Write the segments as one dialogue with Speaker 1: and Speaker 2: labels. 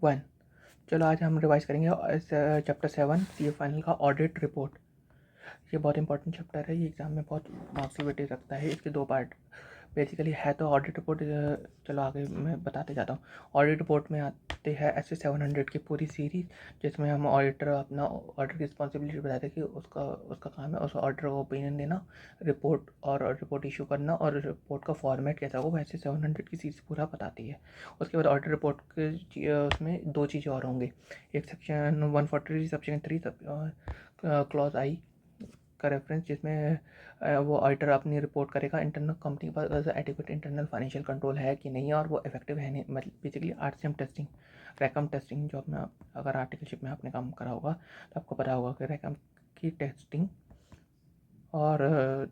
Speaker 1: One. चलो आज हम रिवाइज करेंगे चैप्टर 7 सी ए फाइनल का ऑडिट रिपोर्ट। ये बहुत इंपॉर्टेंट चैप्टर है, ये एग्जाम में बहुत मार्क्स की वेटेज रखता है। इसके दो पार्ट बेसिकली है। तो ऑडिट रिपोर्ट चलो आगे मैं बताते जाता हूँ। ऑडिट रिपोर्ट में आते हैं ऐसे 700 की पूरी सीरीज, जिसमें हम ऑडिटर अपना ऑडिटर की रिस्पॉन्सिबिलिटी बताते हैं कि उसका उसका काम है उस ऑडिटर को ओपिनियन देना, रिपोर्ट और रिपोर्ट इशू करना, और रिपोर्ट का फॉर्मेट कैसा होगा वैसे 700 की सीरीज पूरा बताती है। उसके बाद ऑडिट रिपोर्ट के उसमें दो चीज़ें और होंगी। एक सेक्शन 143 सेक्शन 3 क्लॉज आई का रेफरेंस, जिसमें वो ऑडिटर अपनी रिपोर्ट करेगा इंटरनल कंपनी पर एडिक्वेट इंटरनल फाइनेंशियल कंट्रोल है कि नहीं, और वो इफेक्टिव है नहीं। मतलब बेसिकली आरसीएम टेस्टिंग, रैकम टेस्टिंग, जो अपना अगर आर्टिकलशिप में आपने काम करा होगा तो आपको पता होगा कि रैकम की टेस्टिंग। और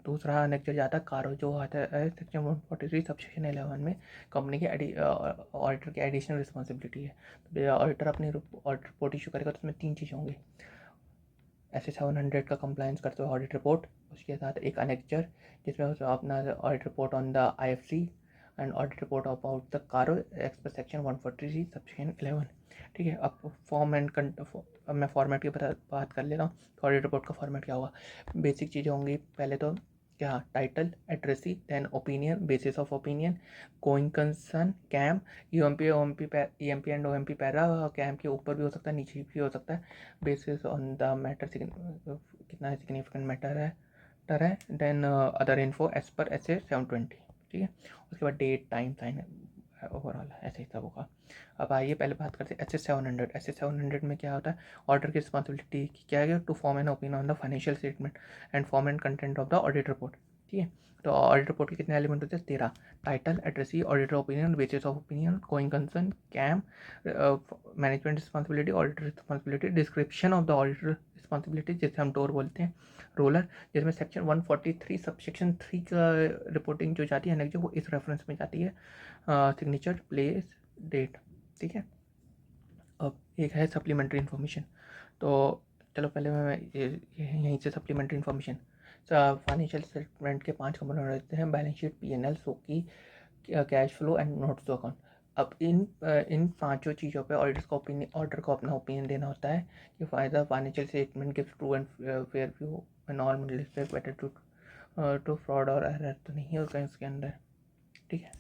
Speaker 1: दूसरा नेक्स्ट जाता है कारो, जो आता है सेक्शन 143 सबसेक्शन 11 में कंपनी के ऑडिटर की एडिशनल रिस्पॉन्सिबिलिटी है। तो ऑडिटर अपनी ऑडिट रिपोर्ट इशू करेगा तो उसमें तीन चीज़ें होंगी। ऐसे 700 का कंप्लायंस करते हुए ऑडिट रिपोर्ट, उसके साथ एक अनेक्चर जिसमें अपना audit report on the IFC and audit report about the कारो एक्स पर सेक्शन 143 सबसेक्शन 11। ठीक है, अब फॉर्म एंड अब मैं फॉर्मेट की बात कर ले रहा हूँ। तो ऑडिट रिपोर्ट का फॉर्मेट क्या होगा? बेसिक चीज़ें होंगी। पहले तो क्या, title, addressee, then opinion, basis of opinion, going concern, KAM, UMP OMP EMP and OMP para. KAM के ऊपर भी हो सकता है, नीचे भी हो सकता है। बेसिस ऑन द मैटर, कितना सिग्निफिकेंट मैटर है। Then other info as per S A 720। ठीक है, उसके बाद डेट, टाइम, साइन, ओवरऑल ऐसे ही सब होगा। अब आइए पहले बात करते हैं SS 700। SS 700 में क्या होता है? ऑडिटर की रिस्पॉन्सिबिलिटी क्या है? To form an opinion on the financial statement and form and content of the audit report. ठीक है, तो ऑडिट रिपोर्ट के कितने एलिमेंट होते हैं? 13। Title, addressee, auditor opinion, basis of opinion, going concern, KAM, management responsibility, auditor responsibility, description of the auditor responsibility जिसे हम door बोलते हैं, रोलर, जिसमें सेक्शन 143 सबसेक्शन 3 का रिपोर्टिंग जो जाती है नेक्स्ट, वो इस रेफरेंस में जाती है, सिग्नेचर, प्लेस, डेट। ठीक है, अब एक है सप्लीमेंट्री इन्फॉर्मेशन। तो चलो पहले मैं यहीं से सप्लीमेंट्री इन्फॉर्मेशन। फाइनेंशियल स्टेटमेंट के 5 कंपोनेंट रहते हैं: balance sheet, PNL, SOCE, cash flow and notes to account. अब इन पांचों चीज़ों पे ऑडिटर को अपना ओपिनियन देना होता है कि फायदा financial statement gives true and fair view and all middle better to fraud और एरर तो नहीं होगा इसके अंदर। ठीक है,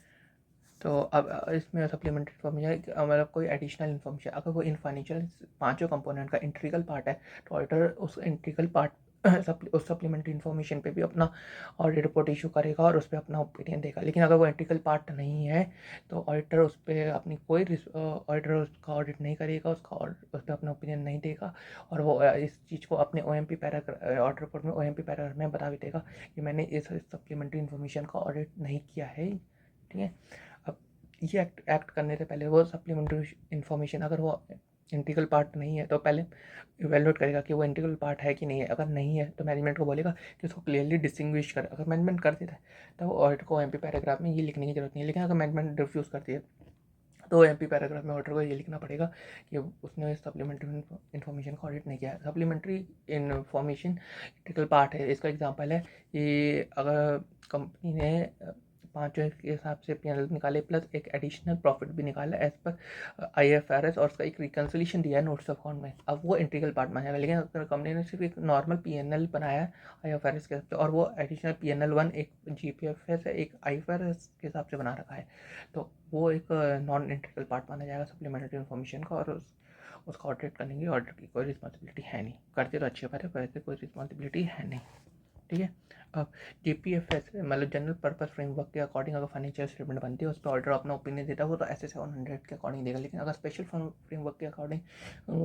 Speaker 1: तो अब इसमें सप्लीमेंट्री इन्फॉर्मेशन मतलब कोई एडिशनल इन्फॉर्मेशन, अगर वो इन फाइनेंशियल पांचों कंपोनेंट का इंट्रीगल पार्ट है तो ऑडिटर उस इंट्रीगल पार्ट उस सप्लीमेंट्री इन्फॉर्मेशन पे भी अपना ऑडिट रिपोर्ट इशू करेगा और उस पर अपना ओपिनियन देगा। लेकिन अगर वो इंट्रीगल पार्ट नहीं है तो ऑडिटर उस पर अपनी कोई ऑडिटर उसका ऑडिट नहीं करेगा, उस पर अपना ओपिनियन नहीं देगा, और वो इस चीज़ को अपने OMP पैराग्राफ ऑडिट रिपोर्ट में OMP पैराग्राफ में बता भी देगा कि मैंने इस सप्लीमेंट्री इन्फॉर्मेशन का ऑडिट नहीं किया है। ठीक है, अब ये एक्ट करने से पहले वो सप्लीमेंट्री इन्फॉर्मेशन अगर वो इंटीग्रल पार्ट नहीं है तो पहले इवेलुएट करेगा कि वो इंटीग्रल पार्ट है कि नहीं है। अगर नहीं है तो मैनेजमेंट को बोलेगा कि उसको क्लियरली डिस्टिंग्विश करे। अगर मैनेजमेंट कर देता है तो वो ऑडिटर को OMP पैराग्राफ में ये लिखने की जरूरत नहीं है। लेकिन अगर मैनेजमेंट रिफ्यूज़ करती है तो OMP पैराग्राफ में ऑडिटर को ये लिखना पड़ेगा कि उसने सप्लीमेंट्री इन्फॉर्मेशन का ऑडिट नहीं किया है। सप्लीमेंट्री इन्फॉर्मेशन इंटीग्रल पार्ट है। इसका एग्जांपल है कि अगर कंपनी ने पाँचों के हिसाब से P&L निकाले प्लस एक एडिशनल प्रॉफिट भी निकाला एज पर IFRS, और उसका एक रिकन्सिलेशन दिया है नोट्स ऑफ अकाउंट में, अब वो इंटीग्रल पार्ट माना जाएगा। लेकिन अगर कंपनी ने सिर्फ एक नॉर्मल P&L बनाया है IFRS के हिसाब से, और वो एडिशनल P&L 1 एक GPFS है, एक IFRS के हिसाब से बना रखा है, तो वो एक नॉन इंटीग्रल पार्ट माना जाएगा सप्लीमेंट्री इन्फॉर्मेशन का, और उसका ऑडिट करने की ऑडिटर की कोई रिस्पॉन्सिबिलिटी है नहीं। करते तो अच्छी बात है, वैसे कोई रिस्पॉन्सिबिलिटी है नहीं। ठीक है, अब GPFS मतलब जनरल पर्पस फ्रेमवर्क के अकॉर्डिंग अगर फाइनेंशियल स्टेटमेंट बनती है उस पर ऑडिटर अपना ओपिनियन देता है, वो तो SS 700 के अकॉर्डिंग देगा। लेकिन अगर स्पेशल फ्रेमवर्क के अकॉर्डिंग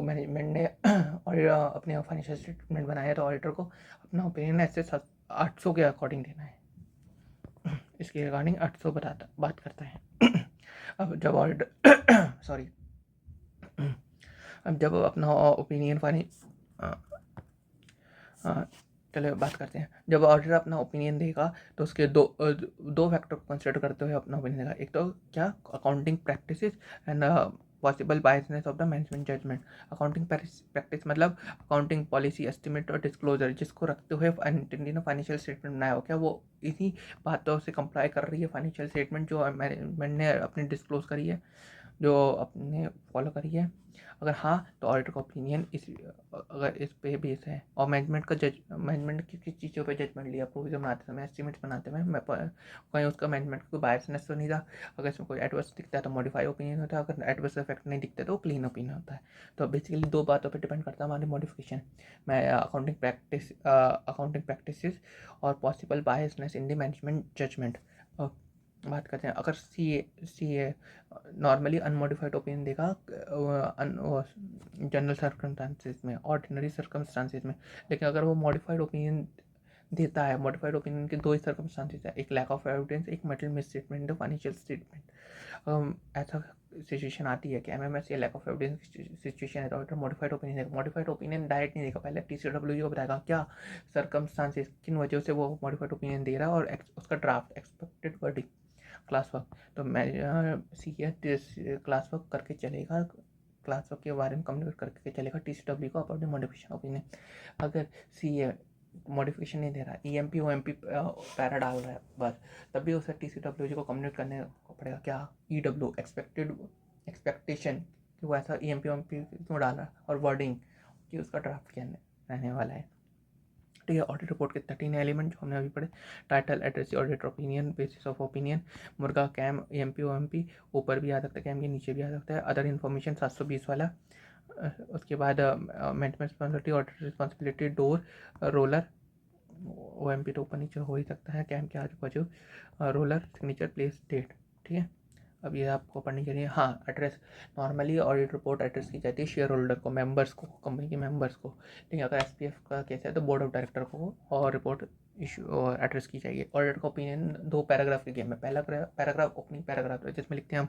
Speaker 1: मैनेजमेंट ने और अपने फाइनेंशियल स्टेटमेंट बनाया तो ऑडिटर को अपना ओपिनियन SS 800 के अकॉर्डिंग देना है। इसके अकॉर्डिंग 800 बात करता है। अब जब ऑडिटर सॉरी अब जब अपना ओपिनियन चलो बात करते हैं। जब ऑडिटर अपना ओपिनियन देगा तो उसके दो फैक्टर को कंसिडर करते हुए अपना ओपिनियन देगा। एक तो क्या, accounting practices and possible biasness of the management judgment. Accounting practice मतलब अकाउंटिंग पॉलिसी, एस्टिमेट और डिस्क्लोजर, जिसको रखते हुए ने फाइनेंशियल स्टेटमेंट बनाया हो, क्या वो इन्हीं बातों से कंप्लाई कर रही है फाइनेंशियल स्टेटमेंट जो मैनेजमेंट ने अपनी डिस्क्लोज करी है। जो आपने फॉलो करी है? अगर हाँ तो ऑडिटर का ओपिनियन अगर इस पे बेस है, और मैनेजमेंट किस किस चीज़ों पे जजमेंट लिया प्रोविजन बनाते समय, एस्टिमेट्स बनाते समय, कहीं उसका मैनेजमेंट कोई बायसनेस तो नहीं था, अगर इसमें कोई एडवर्स दिखता है तो मॉडिफाई ओपिनियन होता है, अगर एडवर्स इफेक्ट नहीं दिखता तो क्लीन ओपिनियन होता है। तो बेसिकली दो बातों पे डिपेंड करता है हमारी मॉडिफिकेशन, मैं अकाउंटिंग प्रैक्टिसेस और possible biasness in the management judgment. बात करते हैं, अगर C A normally unmodified opinion देगा जनरल सर्कमस्टांसिस में, ऑर्डिनरी सर्कमस्टांसिस में, लेकिन अगर वो मॉडिफाइड ओपिनियन देता है, मॉडिफाइड ओपिनियन के दो ही सर्कमस्टांसिस है, एक लैक ऑफ एविडेंस, एक metal miss statement, financial statement. ऐसा सिचुएशन आती है कि एमएमएस या लैक ऑफ एविडेंस की सिचुएशन है तो ऑडिटर मॉडिफाइड ओपिनियन देगा। मॉडिफाइड ओपिनियन डायरेक्ट नहीं देगा, पहले टीसीडब्ल्यूजी को बताएगा क्या सर्कमस्टांसिस, किन वजहों से वो मॉडिफाइड ओपिनियन दे रहा है, और उसका draft expected wording class work. तो मैं सी क्लास वर्क करके चलेगा, क्लास वर्क के बारे में कम्युनिकेट करके चलेगा टीसीडब्ल्यू को अपने मॉडिफिकेशन ओपिनियन। अगर सी मॉडिफिकेशन नहीं दे रहा, ईएमपी ओएमपी पैरा डाल रहा है बस, तब भी उसे टीसीडब्ल्यूजी को कम्युनिकेट करने को पड़ेगा क्या, ईडब्ल्यू एक्सपेक्टेशन कि वो ऐसा ईएमपी ओएमपी क्यों डाल रहा है, और वर्डिंग कि उसका ड्राफ्ट क्या रहने वाला है। ठीक है, ऑडिट रिपोर्ट के 13 एलिमेंट जो हमने अभी पढ़े, title, address, auditor opinion, basis of opinion, मुर्गा, कैम, एमपी ओएमपी, ऊपर भी आ सकता है कैम के नीचे भी आ सकता है, अदर इन्फॉर्मेशन 720 वाला। उसके बाद management responsibility, auditor responsibility, door, roller, OMP तो ऊपर नीचे हो ही सकता है, कैम के आजू बाजू, रोलर, सिग्नेचर, प्लेस, डेट। ठीक है, अब ये आपको पढ़नी चाहिए। हाँ, address, normally audit report address की जाती है शेयर होल्डर को, मेंबर्स को, कंपनी के मेंबर्स को, लेकिन अगर एसपीएफ का केस है तो बोर्ड ऑफ डायरेक्टर को और रिपोर्ट इशू और एड्रेस की जाएगी। ऑडिटर का ओपिनियन दो पैराग्राफ की गेम है, पहला पैराग्राफ ओपनिंग पैराग्राफ है जिसमें लिखते हैं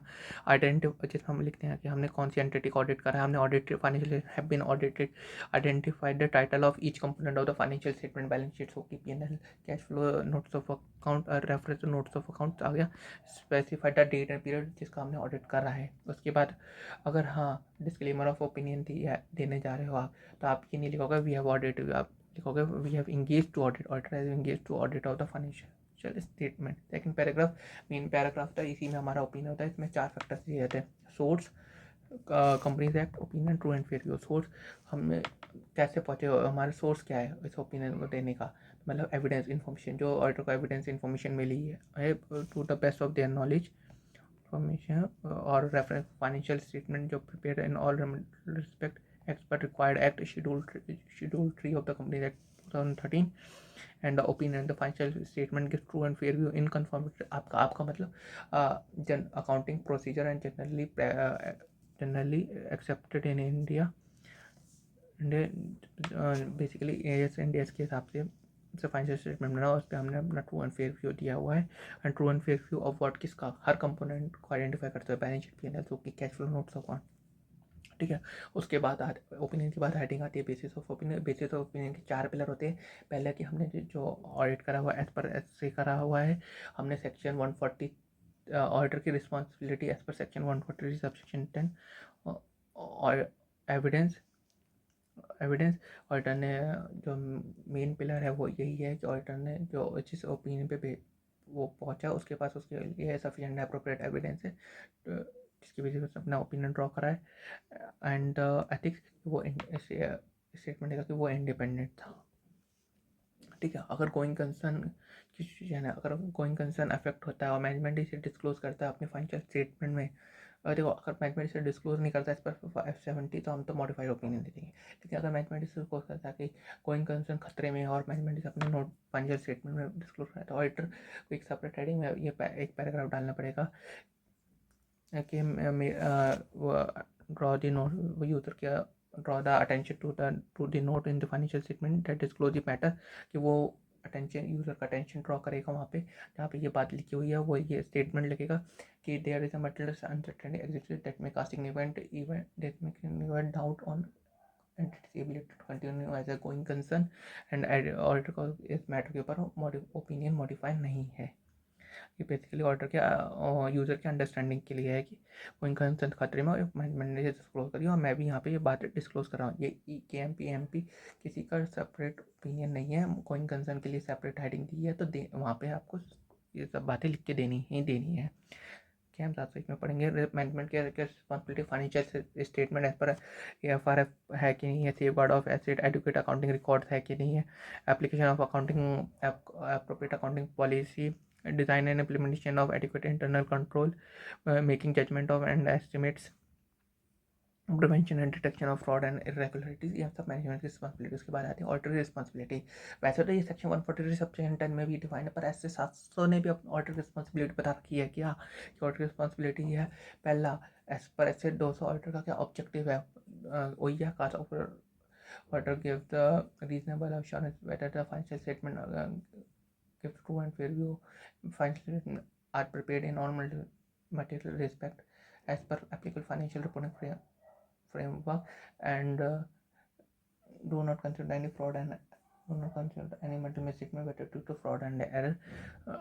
Speaker 1: जिसमें हम लिखते हैं कि हमने कौन सी एंटिटी को ऑडिट करा है, हमने audited financial have been audited, identified the title of each component of the financial statement, balance sheets होगी, PNL, cash flow, notes of account, reference notes of account आ गया, specified the date and period जिसका हमने audit करा है। उसके बाद अगर हाँ डिस्क्लेमर ऑफ ओपिनियन देने जा रहे हो आप, तो आप ये नहीं लिखोगे वी हैव ऑडिट, आप लिखोगे we have engage to audit, auditor has engage to audit of the financial statement. Second paragraph main paragraph था, इसी में हमारा ओपिनियन होता है, इसमें 4 फैक्टर्स दिए जाते हैं, source, companies act, opinion, true and fair, source हमें कैसे पहुँचे, हमारा सोर्स क्या है इस ओपिनियन को देने का, मतलब एविडेंस इन्फॉर्मेशन जो ऑडिटर को एविडेंस इन्फॉर्मेशन मिली है to the best of their knowledge information, और रेफरेंस फाइनेंशियल स्टेटमेंट जो prepare in all respect act पर required act schedule 3 of the company act 2013, and the opinion the financial statement gives true and fair view in conformity. आपका मतलब accounting procedure and generally accepted in India, basically AS and S के हिसाब से financial statement बना, उस पर हमने अपना ट्रू एंड फेयर व्यू दिया हुआ है, and true and fair view of what किसका, हर कंपोनेंट को आइडेंटिफाई करते हुए, बैलेंस शीट, पीएनएल, जो कि cash flow, notes of account. ठीक है, उसके बाद ओपिनियन के बाद हेडिंग आती है basis of opinion. Basis of opinion के 4 पिलर होते हैं। पहले कि हमने जो ऑडिट करा हुआ है एज पर एस से करा हुआ है, हमने सेक्शन 140 ऑडिटर की responsibility as per section 143 subsection 10, और एविडेंस ऑडिटर ने जो मेन पिलर है वो यही है कि ऑडिटर ने जो जिस ओपिनियन पे वो पहुंचा उसके पास उसके लिए सफिशिएंट अप्रोप्रिएट एविडेंस है जिसकी वजह से अपना ओपिनियन ड्रॉ करा है। एंड एथिक्स, वो स्टेटमेंट देगा कि वो इंडिपेंडेंट था। ठीक है, अगर गोइंग कंसर्न की सिचुएशन है, अगर गोइंग कंसर्न अफेक्ट होता है और मैनेजमेंट इसे डिस्क्लोज करता है अपने फाइनेंशियल स्टेटमेंट में, देखो अगर मैनेजमेंट इसे डिस्क्लोज नहीं करता इस पर F70 तो हम तो मॉडिफाइड ओपिनियन दे देंगे। लेकिन अगर मैनेजमेंट इसे डिस्क्लोज करता है कि गोइंग कंसर्न खतरे में और मैनेजमेंट इसे अपने नोट फाइनेंशियल स्टेटमेंट में डिस्क्लोज करता है तो ऑडिटर को एक सेपरेट हेडिंग में ये एक पैराग्राफ डालना पड़ेगा कि ड्रॉ द नोट यूजर के draw the attention to the note in the financial statement that disclose the matter, कि वो अटेंशन यूज़र का अटेंशन ड्रॉ करेगा वहाँ पे जहाँ पे ये बात लिखी हुई है, वो ये स्टेटमेंट लिखेगा कि there is a material uncertainty exist that may casting event that may doubt on entity's ability to continue as a going concern, and auditor को इस मैटर के ऊपर ओपिनियन मॉडिफाई नहीं है। ये बेसिकली ऑर्डर के यूज़र के अंडरस्टैंडिंग के लिए है कि कोई कंसर्न खतरे में मैनेजमेंट ने डिस्क्लोज करी और मैं भी यहाँ पे ये बात डिस्क्लोज कर रहा हूँ। ये KMP किसी का सेपरेट ओपिनियन नहीं है, कोई कंसर्न के लिए सेपरेट हेडिंग दी है तो वहाँ पे आपको ये सब बातें लिख के देनी ही देनी है। कि हम 701 में पढ़ेंगे मैनेजमेंट के responsibility financial statement as per AFRF है कि नहीं है, safeguard of asset, adequate accounting records है कि नहीं है, application of accounting appropriate accounting policy, design and implementation of adequate internal control, making judgment of and estimates, prevention and detection of fraud and irregularities, ये सब management की responsibilities के बारे आती है। ऑडिटर रिस्पॉन्सिबिलिटी, वैसे तो ये सेक्शन 143 सेक्शन 10 में भी डिफाइन है, पर ऐसे 700 ने भी अपनी ऑडिटर रिस्पॉन्सिबिलिटी बता रखी है क्या कि ऑडिटर रिस्पॉन्सिबिलिटी है। पहला, एज पर ऐसे 200 ऑडिटर का क्या ऑब्जेक्टिव है, वही है cast of auditor give the reasonable assurance whether the financial statement give true and fair view, financial statement are prepared in all material respect as per applicable financial reporting framework, and do not consider any fraud and do not consider any mental misstatement whether due to fraud and error.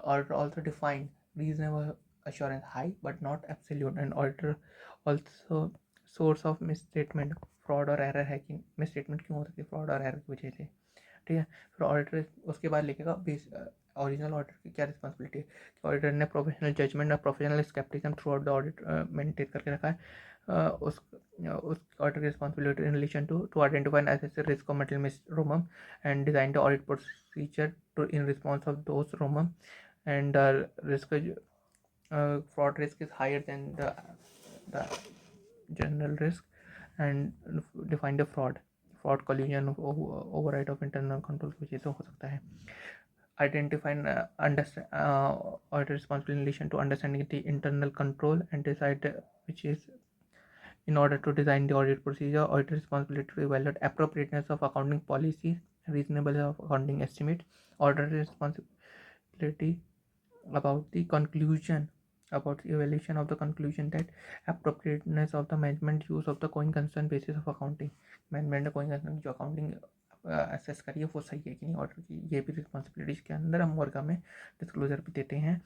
Speaker 1: Auditor also defined reasonable assurance high but not absolute, and auditor also source of misstatement, fraud और error है कि misstatement क्यों हो सकती है, fraud और error की वजह से, ठीक है। फिर ऑडिटर उसके बाद लिखेगा बेस ओरिजिनल ऑडिटर की क्या रिस्पॉन्सिबिलिटी है कि ऑडिटर ने प्रोफेशनल जजमेंट और professional scepticism throughout the audit maintain करके रखा है। उस ऑडिटर की responsibility in relation to identify and assess risk of material misstatement and design the audit procedure to in response of those रोमम, and risk fraud risk is higher than the general risk, and define the fraud collusion override of internal control की वजह से हो सकता है। Identify and understand audit responsibility in relation to understanding the internal control and decide which is in order to design the audit procedure. Audit responsibility to evaluate appropriateness of accounting policies, reasonableness of accounting estimates. Audit responsibility about the conclusion, about the evaluation of the conclusion that appropriateness of the management use of the going concern basis of accounting, management ने going concern जो accounting assess करिए वो सही है कि नहीं order की, ये भी रिस्पॉन्सिबिलिटीज़ के अंदर हम वर्क में डिस्क्लोजर भी देते हैं।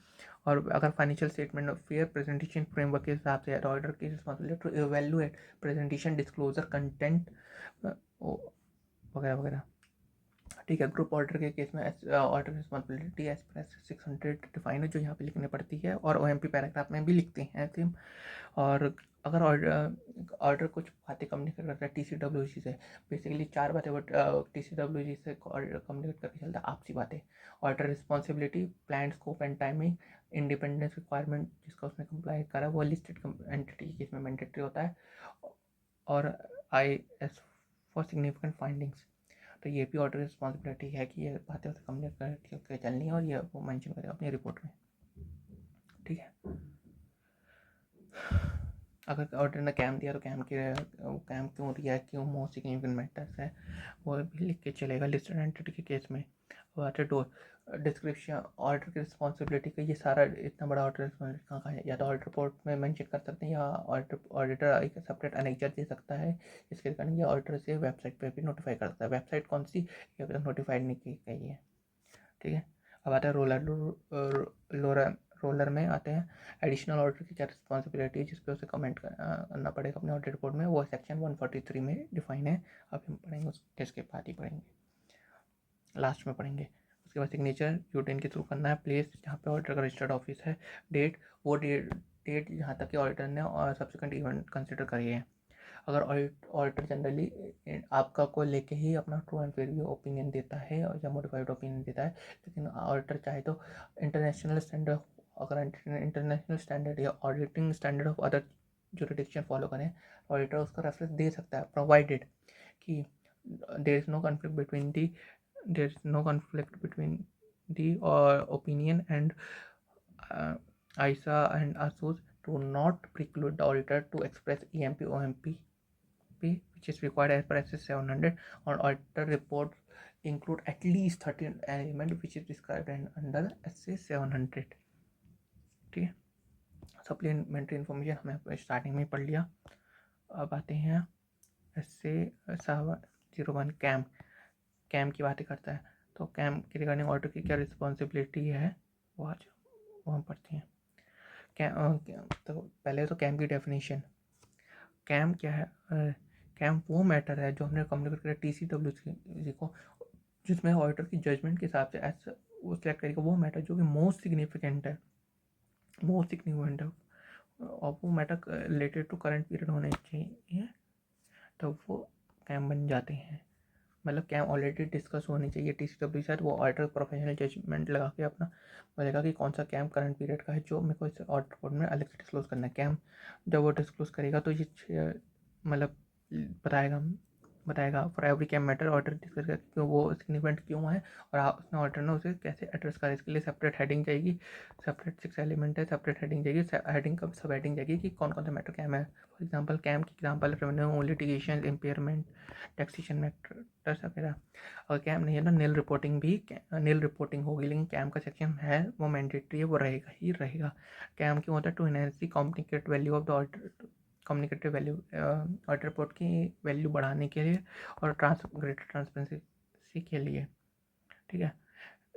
Speaker 1: और अगर financial statement of fair presentation framework के हिसाब से ऑर्डर की responsibility to evaluate presentation disclosure content वगैरह वगैरह, ठीक है। ग्रुप ऑर्डर के केस में auditor responsibility as per 600 define है जो यहाँ पे लिखनी पड़ती है, और OMP पैराग्राफ में भी लिखते हैं सेम। और अगर ऑर्डर कुछ बातें कम्युनिकेट करता है TCWG से, बेसिकली 4 बातें वो TCWG से कम्युनिकेट करके चलता है, आपसी बातें। Order responsibility, plan scope and timing, independence requirement जिसका उसने कंप्लाई करा वो लिस्टेड एंटिटी के केस में मैंडेटरी होता है, और IS फॉर सिग्निफिकेंट फाइंडिंग्स, तो ये भी ऑर्डर रिस्पॉन्सिबिलिटी है कि ये बातें उसे कम्युनिकेट करके चलनी है और ये वो मेंशन करेगा अपनी रिपोर्ट में, ठीक है। अगर ऑर्डर ने कैम दिया तो कैम क्यों दिया, क्यों मोस्ट सिग्निफिकेंट मैटर्स है वो भी लिख के चलेगा लिस्टेड एंटिटी के केस में। वाटर डोर डिस्क्रिप्शन ऑर्डर की रिस्पॉन्सिबिलिटी का, ये सारा इतना बड़ा ऑर्डर रिस्पॉन्सिबिलिटी कहाँ है, या तो ऑर्डर रिपोर्ट में मेंशन कर सकते हैं या ऑडिटर एक सेपरेट अनेक्चर दे सकता है, इसके रिगार्डिंग ये ऑर्डर से वेबसाइट पे भी नोटिफाई कर सकता है। वेबसाइट कौन सी ये अभी तक नोटिफाइड नहीं की गई है, ठीक है। अब आता है रोलर में आते हैं एडिशनल ऑर्डर की क्या रिस्पॉन्सिबिलिटी है जिस पे उसे कमेंट करना पड़ेगा अपने ऑडिट रिपोर्ट में, वो सेक्शन 143 में डिफाइन है। अब हम पढ़ेंगे उसके बाद ही पढ़ेंगे, लास्ट में पढ़ेंगे। उसके बाद सिग्नेचर यूटेन के थ्रू करना है, प्लेस जहाँ पे ऑडिटर का रजिस्टर्ड ऑफिस है, डेट वो डेट जहाँ तक कि ऑडिटर ने और सब्सिक्वेंट इवेंट कंसिडर करिए है। अगर ऑडिटर जनरली आपका को लेके ही अपना true and fair view opinion देता है या मॉडिफाइड ओपिनियन देता है, लेकिन ऑडिटर चाहे तो इंटरनेशनल स्टैंडर्ड, अगर इंटरनेशनल स्टैंडर्ड या auditing standard of other jurisdiction follow करें, ऑडिटर उसका रेफरेंस दे सकता है, प्रोवाइडेड कि there is no conflict between the opinion, and ISA and ASUS do not preclude the auditor to express EMP OMP which is required as per SS 700 on auditor reports include at least 13 element which is described under SS 700, ठीक है। Supplementary information हमने starting में पढ़ लिया। अब आते हैं SS 701 cam की बातें करता है, तो कैम के रिगार्डिंग ऑडिटर की क्या रिस्पॉन्सिबिलिटी है वो आज वो हम पढ़ते हैं। तो पहले तो कैम की डेफिनेशन, कैम क्या है, कैम वो मैटर है जो हमने कम्युनिकेट किया TCWG को, जिसमें ऑडिटर की जजमेंट के हिसाब से वो सिलेक्ट करेगा वो मैटर जो कि मोस्ट सिग्निफिकेंट है और वो matter related to current period होने चाहिए, तो वो कैम बन जाते हैं। मतलब कैम ऑलरेडी डिस्कस होनी चाहिए TCW के साथ। वो ऑडिटर प्रोफेशनल जजमेंट लगा के अपना बोलेगा कि कौन सा कैम करंट पीरियड का है जो मेरे को इस ऑडिट रिपोर्ट में अलग से डिस्क्लोज करना है। कैम जब वो डिस्क्लोज करेगा तो ये मतलब बताएगा बताएगा for every KAM matter auditor discuss कर क्यों वो सिग्निफिकेंट क्यों है, और उसने ऑर्डर ने उसे कैसे एड्रेस करा। इसके लिए सेपरेट हेडिंग जाएगी, सेपरेट 6 एलिमेंट है, सेपरेट हेडिंग जाएगी। हेडिंग का सब हेडिंग जाएगी कि कौन कौन सा मैटर कैम है। फॉर एग्जाम्पल कैम की example revenue litigation impairment taxation matters वगैरह। और कैम नहीं है ना, नील रिपोर्टिंग भी नील रिपोर्टिंग होगी, लेकिन कैम का सेक्शन है वो मैंडेटरी है, वो रहेगा ही रहेगा। कैम क्यों होता है? To enhance the communicate value of the auditor, communicative value auditor report की वैल्यू बढ़ाने के लिए और ग्रेटर ट्रांसपेरेंसी के लिए। ठीक है,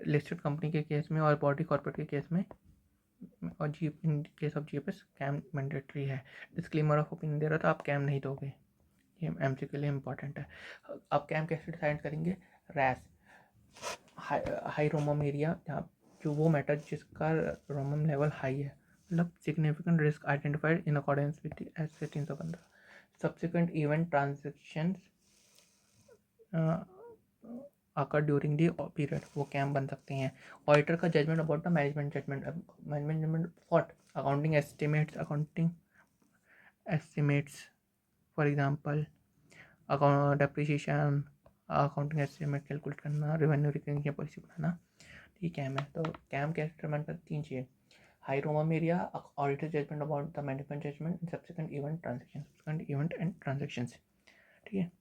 Speaker 1: लिस्टेड कंपनी के केस में और बॉडी कॉर्पोरेट के केस में और G in case of GFS came mandatory है। डिस्क्लेमर ऑफ ओपिनियन दे रहा था, आप कैम नहीं दोगे, ये MCQ के लिए इंपॉर्टेंट है। आप कैम कैसे डिसाइड करेंगे? रैस हाई रोमम एरिया, जहाँ जो वो मैटर जिसका रोमम लेवल हाई है, मतलब significant risk identified in accordance with S 315। Subsequent event transactions आकर ड्यूरिंग दी पीरियड, वो कैम बन सकते हैं। ऑडिटर का judgment about the management judgment, management judgment what? Accounting estimates for example account depreciation, accounting estimate calculate करना, revenue recording की policy बनाना, ठीक कैम है। तो कैम कैसे डिटरमाइन कर? 3 चीज़ें, high ROMM area, auditor judgment about the management judgment, subsequent event and transactions. ठीक है,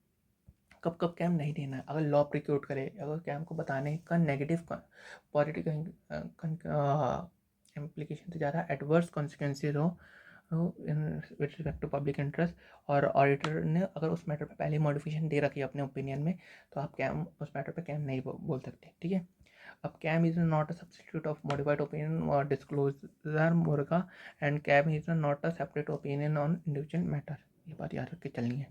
Speaker 1: कब कब कैम नहीं देना है? अगर लॉ प्रिक्यूट करे, अगर कैम को बताने का नेगेटिव पॉजिटिव इम्प्लीकेशन से ज़्यादा एडवर्स कॉन्सिक्वेंसेज हो in with respect to public interest, और ऑडिटर ने अगर उस मैटर पे पहले मॉडिफिकेशन दे रखी है अपने ओपिनियन में, तो आप कैम उस मैटर पे कैम नहीं बोल सकते। ठीक है, अब KAM is not a substitute of modified opinion और डिस्क्लोजर मुर्गा, and KAM is not a separate opinion on individual matter, ये बात याद रख के चलनी है।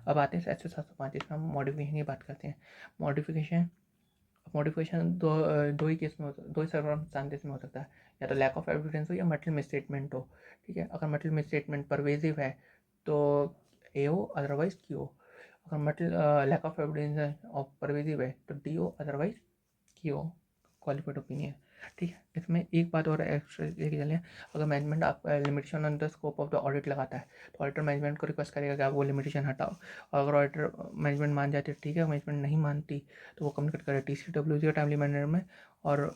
Speaker 1: अब आते हैं SC 705, इसमें हम मॉडिफिकेशन की बात करते हैं। मॉडिफिकेशन मॉडिफिकेशन दो ही केस में दो ही सर्कमस्टांसेस में हो सकता है, या तो लैक ऑफ एविडेंस हो या मटेरियल मिसस्टेटमेंट हो। ठीक है, अगर मटेरियल मिसस्टेटमेंट परवेजिव है तो AO, अदरवाइज QO। अगर मटेरियल लैक ऑफ एविडेंस है और परवेजिव है तो DO, otherwise QO, qualified opinion. ठीक है, इसमें एक बात और एक्स्ट्रा लेके चलें, अगर मैनेजमेंट आप limitation on the scope of the audit लगाता है तो ऑडिटर मैनेजमेंट को रिक्वेस्ट करेगा कि आप वो लिमिटेशन हटाओ, और अगर ऑडिटर मैनेजमेंट मान जाती है ठीक है, मैनेजमेंट नहीं मानती तो वो कम्युनिकेट करे TCW का टाइमली मैनर में, और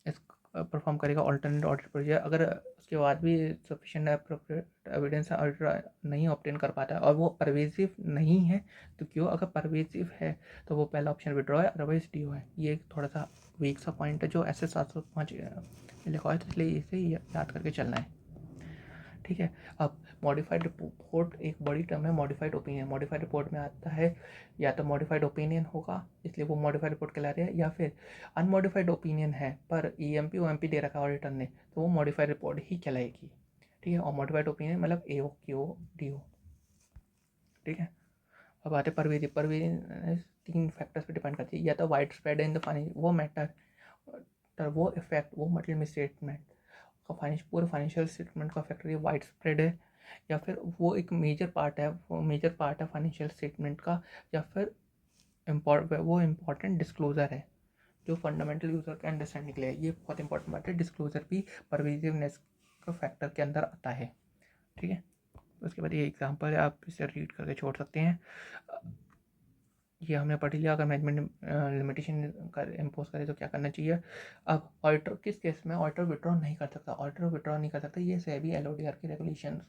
Speaker 1: इस परफॉर्म करेगा ऑल्टरनेट ऑडिट प्रोसीजर। अगर उसके बाद भी सफिशिएंट अप्रोप्रिएट एविडेंस ऑडिटर नहीं ऑब्टेन कर पाता है और वो परवेजिव नहीं है तो क्यों? अगर परवेजिव है तो वो पहला ऑप्शन विड्रॉ है, अदरवाइज DO है। ये एक थोड़ा सा वीक सा पॉइंट है जो ऐसे 705 लिखा है, तो इसलिए इसे याद करके चलना है। ठीक है, अब मॉडिफाइड रिपोर्ट एक बड़ी टर्म है। मॉडिफाइड ओपिनियन, मॉडिफाइड रिपोर्ट में आता है या तो मॉडिफाइड ओपिनियन होगा इसलिए वो मॉडिफाइड रिपोर्ट कहला रही है, या फिर अनमॉडिफाइड ओपिनियन है पर EMP OMP दे रखा है ऑडिटर ने तो वो मॉडिफाइड रिपोर्ट ही कहलाएगी। ठीक है, और मॉडिफाइड ओपिनियन मतलब AO QO DO। ठीक है, अब आते परवेजिव 3 फैक्टर्स पे डिपेंड करती है, या तो वाइड स्प्रेड इन द वो मैटर, वो इफेक्ट, वो मटेरियल मिसस्टेटमेंट का पूरे फाइनेंशियल स्टेटमेंट का फैक्टर ये वाइड स्प्रेड है, या फिर वो एक मेजर पार्ट है, वो मेजर पार्ट है फाइनेंशियल स्टेटमेंट का, या फिर वो इम्पॉर्टेंट डिस्क्लोजर है जो फंडामेंटल यूजर के अंडरस्टैंडिंग के लिए। ये बहुत इंपॉर्टेंट बात है, डिस्क्लोजर भी परवेजिवनेस का फैक्टर के अंदर आता है। ठीक है, उसके बाद ये एग्जांपल है, आप इसे रीड करके छोड़ सकते हैं। ये हमने पढ़ लिया, अगर मैनेजमेंट लिमिटेशन कर इम्पोज करे तो क्या करना चाहिए। अब ऑडिटर किस केस में ऑडिटर विड्रॉ नहीं कर सकता? ऑडिटर विड्रॉ नहीं कर सकता, ये सेबी LODR की रेगुलेशन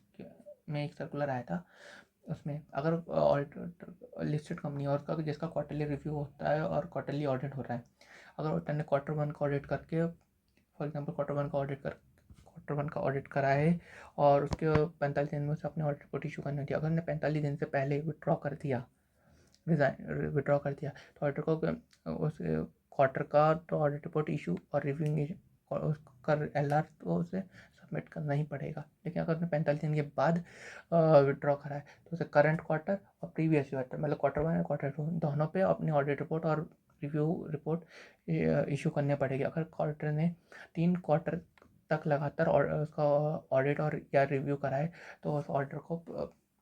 Speaker 1: में एक सर्कुलर आया था। उसमें अगर ऑडिटर लिस्टेड कंपनी और उसका जिसका क्वार्टरली रिव्यू होता है और क्वार्टरली ऑडिट हो रहा है, अगर ऑडिटर ने Q1 का ऑडिट करके, फॉर एग्जाम्पल Q1 का ऑडिट करा है और उसके 45 दिन में उसे अपने ऑडिट रिपोर्ट इशू करनी थी, अगर उसने 45 दिन से पहले विड्रॉ कर दिया तो ऑडिटर को उस क्वार्टर का तो ऑडिट रिपोर्ट इशू और रिव्यू उसका LR तो उसे सबमिट करना ही पड़ेगा। लेकिन अगर उसने 45 दिन के बाद विड्रॉ करा है तो उसे करंट क्वार्टर और प्रीवियस क्वार्टर, मतलब Q1 और Q2 दोनों पे अपनी ऑडिट रिपोर्ट और रिव्यू रिपोर्ट इशू करने पड़ेगी। अगर ऑडिटर ने 3 क्वार्टर तक लगातार उसका ऑडिट और या रिव्यू कराए तो उस ऑर्डर को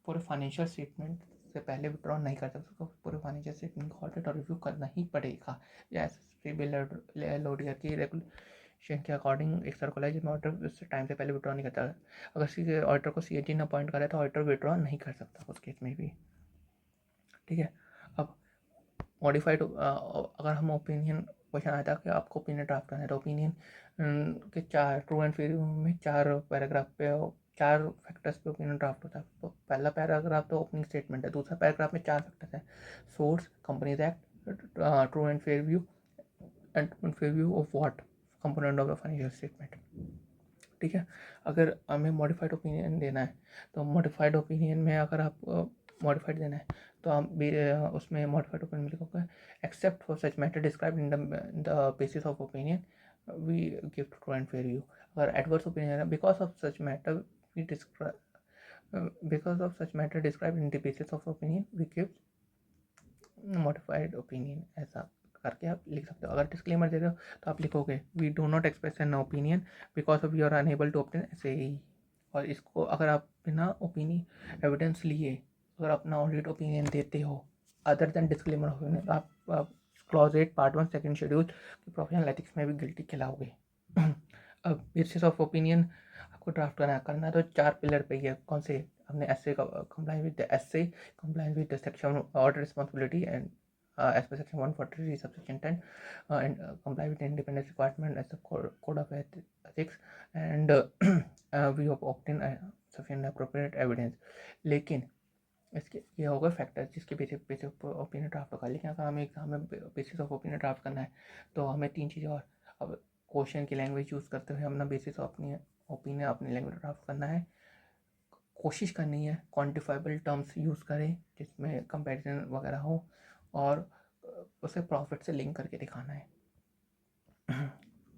Speaker 1: पूरे फाइनेंशियल स्टेटमेंट से पहले विड्रॉ नहीं कर सकते, उसको पूरे फाइनेंशियल स्टेटमेंट का ऑडिट और रिव्यू करना ही पड़ेगा। या लोडियर की रेगुलेशन के अकॉर्डिंग एक सर्कुलर है जिसमें ऑर्डर उस टाइम से पहले विड्रॉ नहीं करता। अगर किसी ऑर्डर को सीएजी ने अपॉइंट करा है तो ऑर्डर विड्रॉ नहीं कर सकता उस केस में भी। ठीक है। अब मॉडिफाइड अगर हम ओपिनियन क्वेश्चन आता है कि आपको ओपिनियन ड्राफ्ट करना है तो ओपिनियन के 4 ट्रू एंड फेयर में 4 पैराग्राफ पे 4 फैक्टर्स पे ओपिनियन ड्राफ्ट होता है। तो पहला पैराग्राफ तो ओपनिंग स्टेटमेंट है, दूसरा पैराग्राफ में 4 फैक्टर्स हैं: source, companies act, true and fair view of what component of the financial statement. ठीक है। अगर हमें मॉडिफाइड ओपिनियन देना है तो मॉडिफाइड ओपिनियन में अगर आप मॉडिफाइड देना है तो हम उसमें मॉडिफाइड ओपिनियन में लिखोगे except for such matter describe in the basis of opinion we give true and fair view. अगर एडवर्स ओपिनियन है because of such matter we describe because of such matter describe in the basis of opinion we give modified opinion. ऐसा करके आप लिख सकते हो। अगर disclaimer दे रहे हो तो आप लिखोगे we do not express an opinion because of you are unable to obtain SAE. और इसको अगर आप बिना ओपिनियन एविडेंस लिए अगर अपना ऑडिट ओपिनियन देते हो अदर देन डिस्क्लेमर ओपिनियन, आप clause 8 part 1 second schedule professional ethics में भी गिल्टी खिलाओगे। अब बेसिस ऑफ ओपिनियन आपको ड्राफ्ट करना है तो 4 पिलर पे ही है। कौन से? हमने SA compliance with the SA, compliance with the section auditor responsibility and as per section 143 subsection 10 and comply with the independence requirement as the code of ethics and we have obtained sufficient appropriate evidence। लेकिन इसके ये होगा factor जिसके basis opinion draft होगा। लेकिन अगर हमें exam में बेसिस ऑफ ओपिनियन ड्राफ्ट करना है तो हमें 3 चीज़ें और, अब क्वेश्चन की लैंग्वेज यूज़ करते हुए अपना बेसिस ऑफ ओपिनियन अपनी लैंग्वेज ड्राफ्ट करना है। कोशिश करनी है क्वान्टिफाइबल टर्म्स यूज़ करें जिसमें कंपैरिजन वगैरह हो और उसे प्रॉफिट से लिंक करके दिखाना है।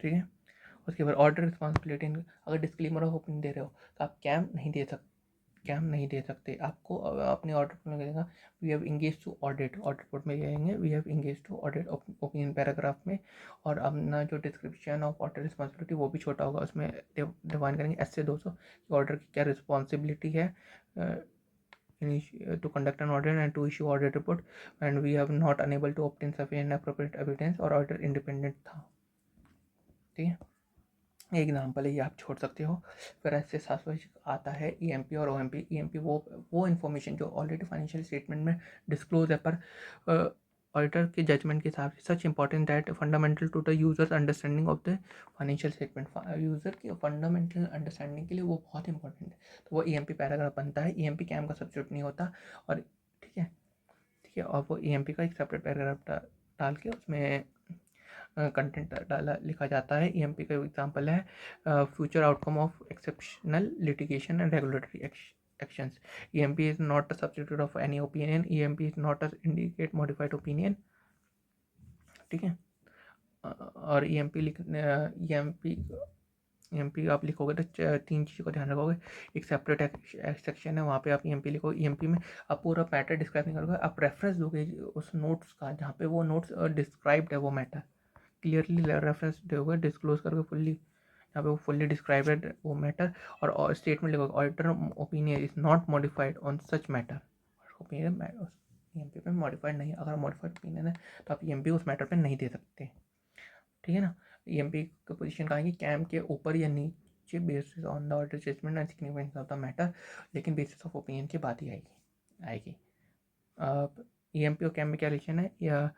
Speaker 1: ठीक है। उसके बाद ऑर्डर रिस्पॉन्सिबिलिटी, अगर डिस्क्लेमर ऑफ ओपिनियन दे रहे हो तो आप कैम नहीं दे सकते। आपको अपने ऑर्डर में लगेगा we have engage to audit report में कहेंगे we have engage to audit opinion paragraph में। और अपना जो डिस्क्रिप्शन ऑफ ऑर्डर रिस्पॉन्सिबिलिटी वो भी छोटा होगा, उसमें डिफाइन करेंगे ऐसे 200 ऑर्डर की क्या रिस्पॉन्सिबिलिटी है to conduct an audit and to issue audit report and we have not unable to obtain sufficient appropriate evidence और ऑर्डर इंडिपेंडेंट था। ठीक है। एग्जाम्पल है ये आप छोड़ सकते हो। फिर ऐसे साथ आता है ईएमपी और ओएमपी। ईएमपी वो इन्फॉर्मेशन जो ऑलरेडी फाइनेंशियल स्टेटमेंट में डिस्क्लोज है पर ऑडिटर के जजमेंट के हिसाब से such important that fundamental to the users understanding of the financial statement. User की फंडामेंटल अंडरस्टैंडिंग के लिए वो बहुत इंपॉर्टेंट है, तो वो ईएमपी पैराग्राफ बनता है। ईएमपी कैम का सब्सिट्यूट नहीं होता। और ठीक है और वो ईएमपी का एक सेपरेट पैराग्राफ डाल के उसमें कंटेंट डाला लिखा जाता है। ईएमपी का एग्जांपल है future outcome of exceptional litigation and regulatory actions. EMP is not a substitute of any opinion. EMP is not a indicate modified opinion. ठीक है। और EMP आप लिखोगे तो 3 चीज़ों का ध्यान रखोगे। एक सेपरेट सेक्शन है वहाँ पे आप EMP लिखोगे। EMP में आप पूरा मैटर डिस्क्राइब नहीं करोगे, आप रेफरेंस दोगे उस नोट्स का जहाँ पे वो नोट्स डिस्क्राइब्ड है, वो मैटर क्लियरली रेफरेंस दोगे, डिस्क्लोज करोगे फुल्ली, यहाँ पे वो फुल्ली डिस्क्राइब्ड वो मैटर। और स्टेटमेंट लिखोगे auditor opinion is not modified on such matter. Opinion EMP पे मॉडिफाइड नहीं, अगर मॉडिफाइड ओपिनियन है तो आप EMP उस मैटर पे नहीं दे सकते। ठीक है ना। EMP की पोजीशन कहाँ है? कैम के ऊपर या नीचे basis on the auditor judgment and significance of the matter, लेकिन बेसिस ऑफ ओपिनियन की बात ही आएगी। EMP और कैम में क्या रिलेशन है? या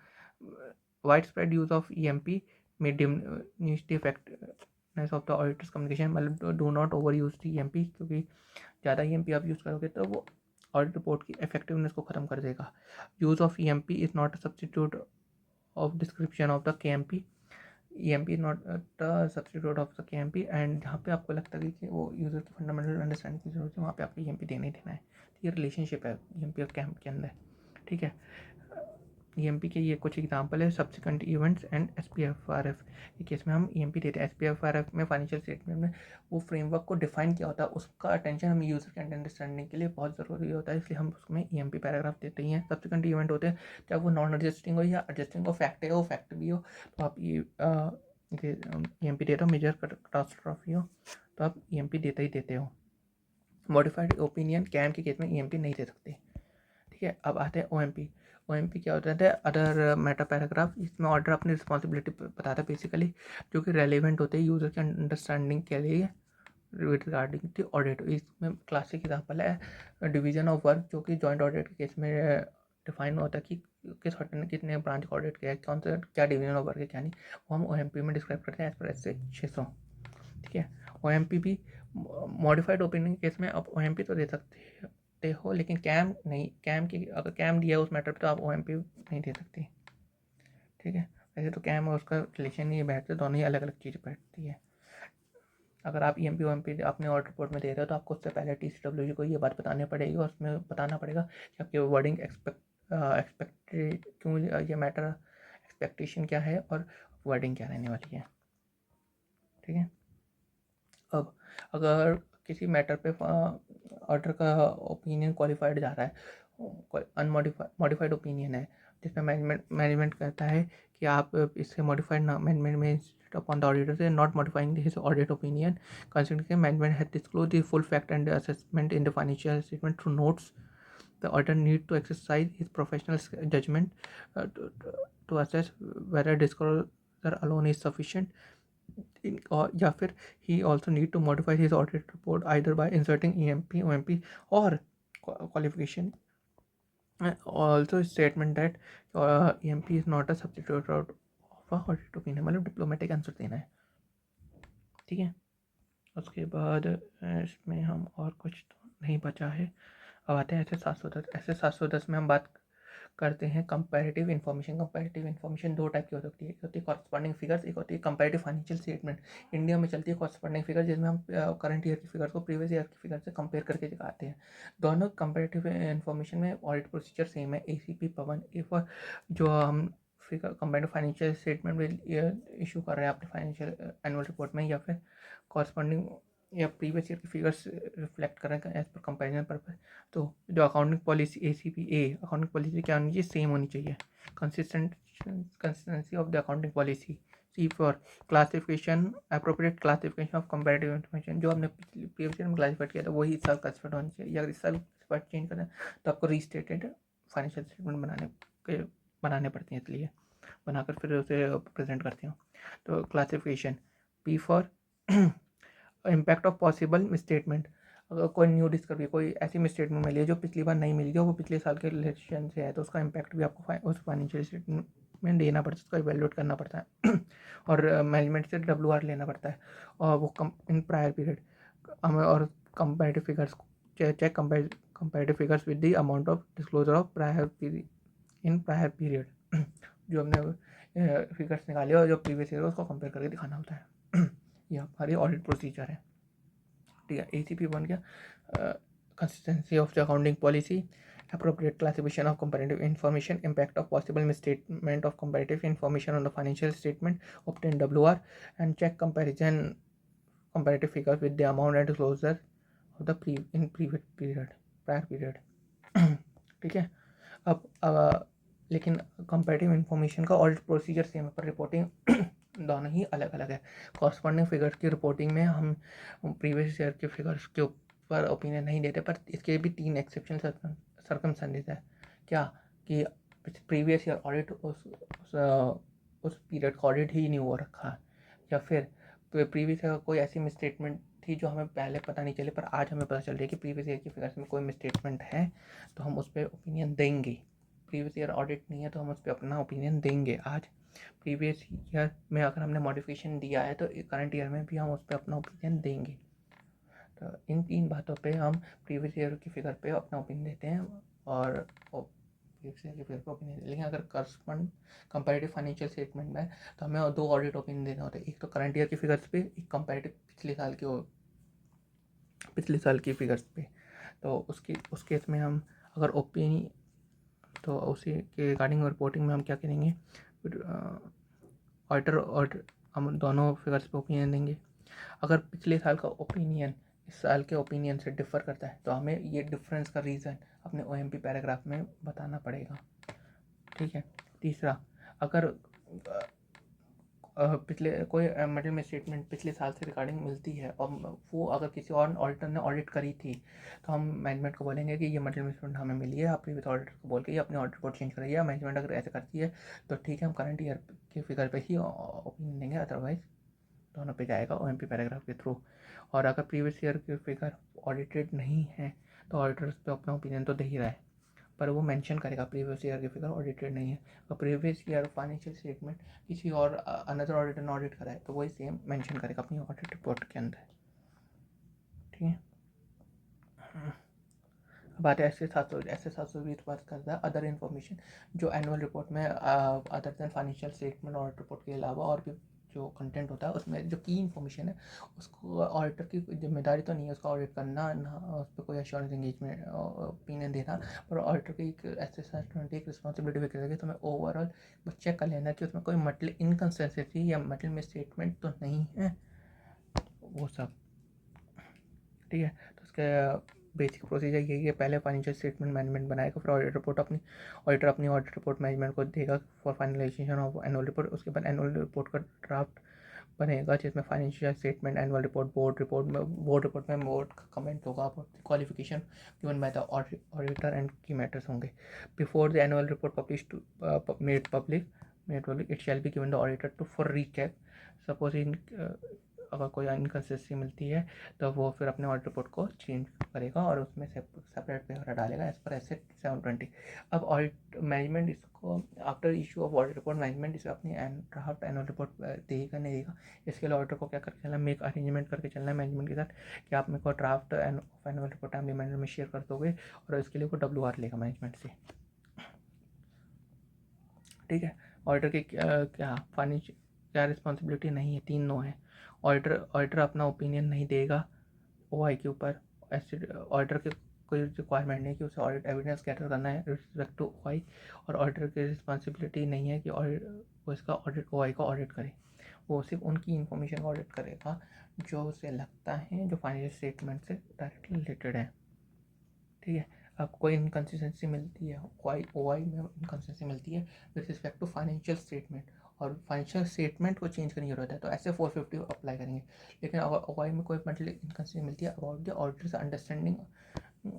Speaker 1: wide spread use of EMP may diminish the effectiveness of the auditor's communication। मतलब do not over use the EMP, क्योंकि ज़्यादा EMP आप यूज़ करोगे तो वो ऑडिट रिपोर्ट की इफेक्टिवनेस को ख़त्म कर देगा। Use of EMP is not a substitute of description of the KMP। EMP is not the substitute of the KMP। And जहाँ पे आपको लगता है कि वो यूज़र की फंडामेंटल अंडरस्टैंडिंग की जरूरत है वहाँ पे आपको EMP देना ही देना है। तो ये रिलेशनशिप है EMP और KMP के अंदर। ठीक है। EMP के ये कुछ एग्जांपल है सब्सिक्वेंट इवेंट्स एंड SPFRF के केस में हम EMP देते हैं। SPFRF में फाइनेंशियल स्टेटमेंट में वो फ्रेमवर्क को डिफाइन किया होता है, उसका अटेंशन हमें यूज़र के अंडरस्टैंडिंग के लिए बहुत ज़रूरी होता है, इसलिए हम उसमें EMP पैराग्राफ देते ही हैं। सब्सिक्वेंट इवेंट होते हैं चाहे वो नॉन एडजस्टिंग हो या एडजस्टिंग हो, फैक्ट है हो फैक्ट भी हो, तो आप ये EMP देते हो, मेजर कैटास्ट्रॉफी हो तो आप EMP देते हो। मॉडिफाइड ओपिनियन कैम के केस में EMP नहीं दे सकते। ठीक है, अब आते हैं OMP क्या होता है, अदर मेटा पैराग्राफ। इसमें ऑर्डर अपनी रिस्पॉन्सिबिलिटी बताता है बेसिकली, जो कि रेलिवेंट होते हैं यूज़र के अंडरस्टैंडिंग के लिए रिगार्डिंग द ऑडिट। इसमें क्लासिक एग्जांपल है डिवीजन ऑफ वर्क, जो कि जॉइंट ऑडिट के केस में डिफाइन होता है कि किस ऑडिटर ने कितने ब्रांच का ऑडिट किया है, कौन सा क्या डिवीजन ऑफ वर्क है क्या नहीं, वो हम OMP में डिस्क्राइब करते हैं एज पर ऐसे 600। ठीक है, OMP भी मॉडिफाइड ओपिनियन के केस में आप OMP तो दे सकते हो, लेकिन कैम नहीं। कैम की अगर कैम दिया उस मैटर पे तो आप OMP नहीं दे सकते। ठीक है, वैसे तो कैम और उसका रिलेशन नहीं बैठते, दोनों ही अलग अलग चीज़ बैठती है। अगर आप EMP OMP अपने ऑर्डर रिपोर्ट में दे रहे हो तो आपको उससे पहले TCWG को ये बात बतानी पड़ेगी और उसमें बताना पड़ेगा कि आपकी वर्डिंग एक्सपेक्टेड क्यों, ये मैटर एक्सपेक्टेशन क्या है और वर्डिंग क्या रहने वाली है। ठीक है, अब अगर किसी मैटर पे ऑर्डर का ओपिनियन क्वालिफाइड जा रहा है, मॉडिफाइड ओपिनियन है, जिसमें मैनेजमेंट कहता है कि आप इससे मॉडिफाइड ना मैनेजमेंट में upon the auditor say not modifying his audit opinion, considering management had disclosed the full fact and assessment in the financial statement through notes. The auditor need to exercise his professional judgment to assess whether disclosure alone is sufficient, or या फिर he also need to modify his audit report either by inserting EMP, OMP or qualification. Also statement that EMP is not a substitute of audit opinion, मतलब diplomatic answer देना है। ठीक है, उसके बाद इसमें हम और कुछ तो नहीं बचा है। अब आते हैं SS 710 में हम बात करते हैं कंपैरेटिव इन्फॉर्मेशन। कंपैरेटिव इन्फॉर्मेशन दो टाइप की हो सकती है, एक होती है कॉरस्पॉन्डिंग फिगर्स, एक होती है कंपैरेटिव फाइनेंशियल स्टेटमेंट। इंडिया में चलती है कॉरस्पॉन्डिंग फिगर, जिसमें हम करंट ईयर की फिगर को प्रीवियस ईयर की फिगर से कंपेयर करके दिखाते हैं। दोनों कंपैरेटिव इन्फॉर्मेशन में ऑडिट प्रोसीजर सेम है। ACP पवन फॉर जो हम फिगर कंपेरेटिव फाइनेंशियल स्टेटमेंट में इशू कर रहे हैं अपने फाइनेंशियल एनुअल रिपोर्ट में, या फिर कॉरस्पॉन्डिंग या प्रीवियस ईयर की फिगर्स रिफ्लेक्ट कर रहे हैं एज पर कंपेरिजन पर्पज, तो जो accounting policy ACPA accounting policy क्या होनी चाहिए, सेम होनी चाहिए। Consistency of the accounting policy. C for classification, appropriate classification of comparative information. जो हमने प्रीवियस ईयर में क्लासिफाइड किया था वही इस साल क्लासिफाइड होनी चाहिए। अगर इस साल चेंज करना है तो आपको रीस्टेटेड फाइनेंशियल स्टेटमेंट बनाने पड़ते हैं, इसलिए बनाकर फिर उसे प्रेजेंट करते हो। तो classification P for impact of possible misstatement. अगर कोई न्यू डिस्कवरी, कोई ऐसी मिसस्टेटमेंट मिली है जो पिछली बार नहीं मिली, जो वो पिछले साल के रिलेशन से है, तो उसका इम्पैक्ट भी आपको उस फाइनेंशियल स्टेटमेंट में देना पड़ता है, उसका इवेल्युएट करना पड़ता है और मैनेजमेंट से WR लेना पड़ता है, और वो इन प्रायर पीरियड हमें, और comparative figures check comparative figures with the amount of disclosure of in prior period. जो हमने फिगर्स निकाले और जो प्रीवियस ईयर उसको कंपेयर करके दिखाना होता है। ये हमारी ऑडिट प्रोसीजर है। ठीक है, ACP बन गया consistency of the accounting policy, appropriate classification of comparative information, impact of possible misstatement of comparative information on the financial statement, obtain WR, and check comparative figures with the amount and disclosure of the previous period, prior period। ठीक है, अब लेकिन comparative information का audit procedure same है, पर reporting दोनों ही अलग अलग है। कॉरस्पॉन्डिंग फिगर्स की रिपोर्टिंग में हम प्रीवियस ईयर के फिगर्स के ऊपर ओपिनियन नहीं देते, पर इसके भी 3 एक्सेप्शन सर्कमस्टेंसेस है। क्या कि प्रीवियस ईयर ऑडिट उस पीरियड का ऑडिट ही नहीं हो रखा, या फिर प्रीवियस ईयर कोई ऐसी मिसस्टेटमेंट थी जो हमें पहले पता नहीं चली, पर आज हमें पता चल रही है कि प्रीवियस ईयर की फिगर्स में कोई मिसस्टेटमेंट है, तो हम उस पर ओपिनियन देंगे। प्रीवियस ईयर ऑडिट नहीं है तो हम उस पर अपना ओपिनियन देंगे आज। प्रीवियस ईयर में अगर हमने मॉडिफिकेशन दिया है तो करंट ईयर में भी हम उस पर अपना ओपिनियन देंगे। तो इन 3 बातों पे हम प्रीवियस ईयर की फिगर पे अपना ओपिनियन देते हैं और प्रीवियस ईयर की फिगर पे ओपिनियन। लेकिन अगर करस्पॉन्ड कंपैरेटिव फाइनेंशियल स्टेटमेंट में तो हमें 2 ऑडिट ओपिनियन देने होते हैं, एक तो करंट ईयर की फिगर्स पे, एक कंपैरेटिव पिछले साल की फिगर्स पे। तो उस केस में हम अगर ओपिनियन, तो उसी के रिगार्डिंग रिपोर्टिंग में हम क्या करेंगे, ऑडिटर हम दोनों फिगर्स पे ओपिनियन देंगे। अगर पिछले साल का ओपिनियन इस साल के ओपिनियन से डिफ़र करता है तो हमें ये डिफरेंस का रीज़न अपने OMP पैराग्राफ में बताना पड़ेगा। ठीक है, तीसरा, अगर पिछले कोई मतलब स्टेटमेंट पिछले साल से रिगार्डिंग मिलती है और वो अगर किसी और ऑडिटर ने ऑडिट करी थी तो हम मैनेजमेंट को बोलेंगे कि ये मतलब स्टेटमेंट हमें मिली है, आप प्रीवियस ऑडिटर को बोल के ये अपनी ऑडिट रिपोर्ट चेंज कराइए। मैनेजमेंट अगर ऐसे करती है तो ठीक है, हम करंट ईयर के फिगर पे ही ओपिनियन देंगे, अदरवाइज दोनों पे जाएगा OMP पैराग्राफ के थ्रू। और अगर प्रीवियस ईयर के फिगर ऑडिटेड नहीं है तो ऑडिटर्स पे अपना ओपिनियन तो दे ही रहा है, पर वो मेंशन करेगा प्रीवियस ईयर के फिगर ऑडिटेड नहीं है। और प्रीवियस ईयर फाइनेंशियल स्टेटमेंट किसी और अनदर ऑडिटर ने ऑडिट करा है तो वही सेम मेंशन करेगा अपनी ऑडिट रिपोर्ट के अंदर, ठीक है। बात ऐसे 720 बात करता है अदर इन्फॉर्मेशन जो एनुअल रिपोर्ट में other than financial statement audit report के अलावा और भी जो कंटेंट होता है उसमें जो की इन्फॉर्मेशन है उसको ऑडिटर की जिम्मेदारी तो नहीं है उसका ऑडिट करना ना उस पर कोई एश्योरेंस एंगेजमेंट ओपिनियन देना, पर ऑडिटर की एक एक रिस्पॉन्सिबिलिटी भी करेगी तो मैं ओवरऑल चेक कर लेना कि उसमें कोई मतलब इनकन्सिस्टेंसी या मतलब में स्टेटमेंट तो नहीं है, वो सब, ठीक है। तो उसके बेसिक प्रोसीजर यही है, पहले फाइनेंशियल स्टेटमेंट मैनेजमेंट बनाएगा, फिर ऑडिट रिपोर्ट अपनी ऑडिट रिपोर्ट मैनेजमेंट को देगा for finalization of annual report. उसके बाद एनुअल रिपोर्ट का ड्राफ्ट बनेगा जिसमें financial statement, annual report, board report में बोर्ड का कमेंट होगा, qualification given by the auditor and key matters होंगे। Before the annual report publish to made public it shall be given the auditor to for recheck. Suppose in अगर कोई inconsistency मिलती है तो वो फिर अपने ऑडिट रिपोर्ट को चेंज करेगा और उसमें सेपरेट पेपर डालेगा एज पर एसेट 720। अब ऑडिट मैनेजमेंट इसको after issue of audit report management इसे अपनी ड्राफ्ट एनुअल रिपोर्ट देगा नहीं देगा, इसके लिए ऑडिटर को क्या करके चलना है, मेक अरेंजमेंट करके चलना है मैनेजमेंट के साथ कि आप मेरे को draft annual report timely manner में शेयर कर दोगे और इसके लिए वो WR लेगा मैनेजमेंट से, ठीक है। ऑडिटर की क्या फाइनेंशियल क्या रिस्पॉन्सिबिलिटी नहीं है, 3 नो है। ऑडिटर अपना ओपिनियन नहीं देगा OI के ऊपर, ऐसे ऑडिटर के कोई रिक्वायरमेंट नहीं कि उसे ऑडिट एविडेंस गैदर करना है रिस्पेक्ट टू OI, और ऑडिटर की रिस्पॉन्सिबिलिटी नहीं है कि वो इसका ऑडिट OI का ऑडिट करे, वो सिर्फ उनकी इन्फॉर्मेशन का ऑडिट करेगा जो उसे लगता है जो फाइनेंशियल स्टेटमेंट से डायरेक्टली रिलेटेड है, ठीक है। अब कोई इनकन्सिस्टेंसी मिलती है OI में इनकन्सिस्टेंसी मिलती है with respect to financial statement और फाइनेंशियल स्टेटमेंट को चेंज करने की जरूरत है तो ऐसे 450 अप्लाई करेंगे। लेकिन अगर OI में कोई मतलब इनकन्सिस्टेंसी मिलती है about the auditors understanding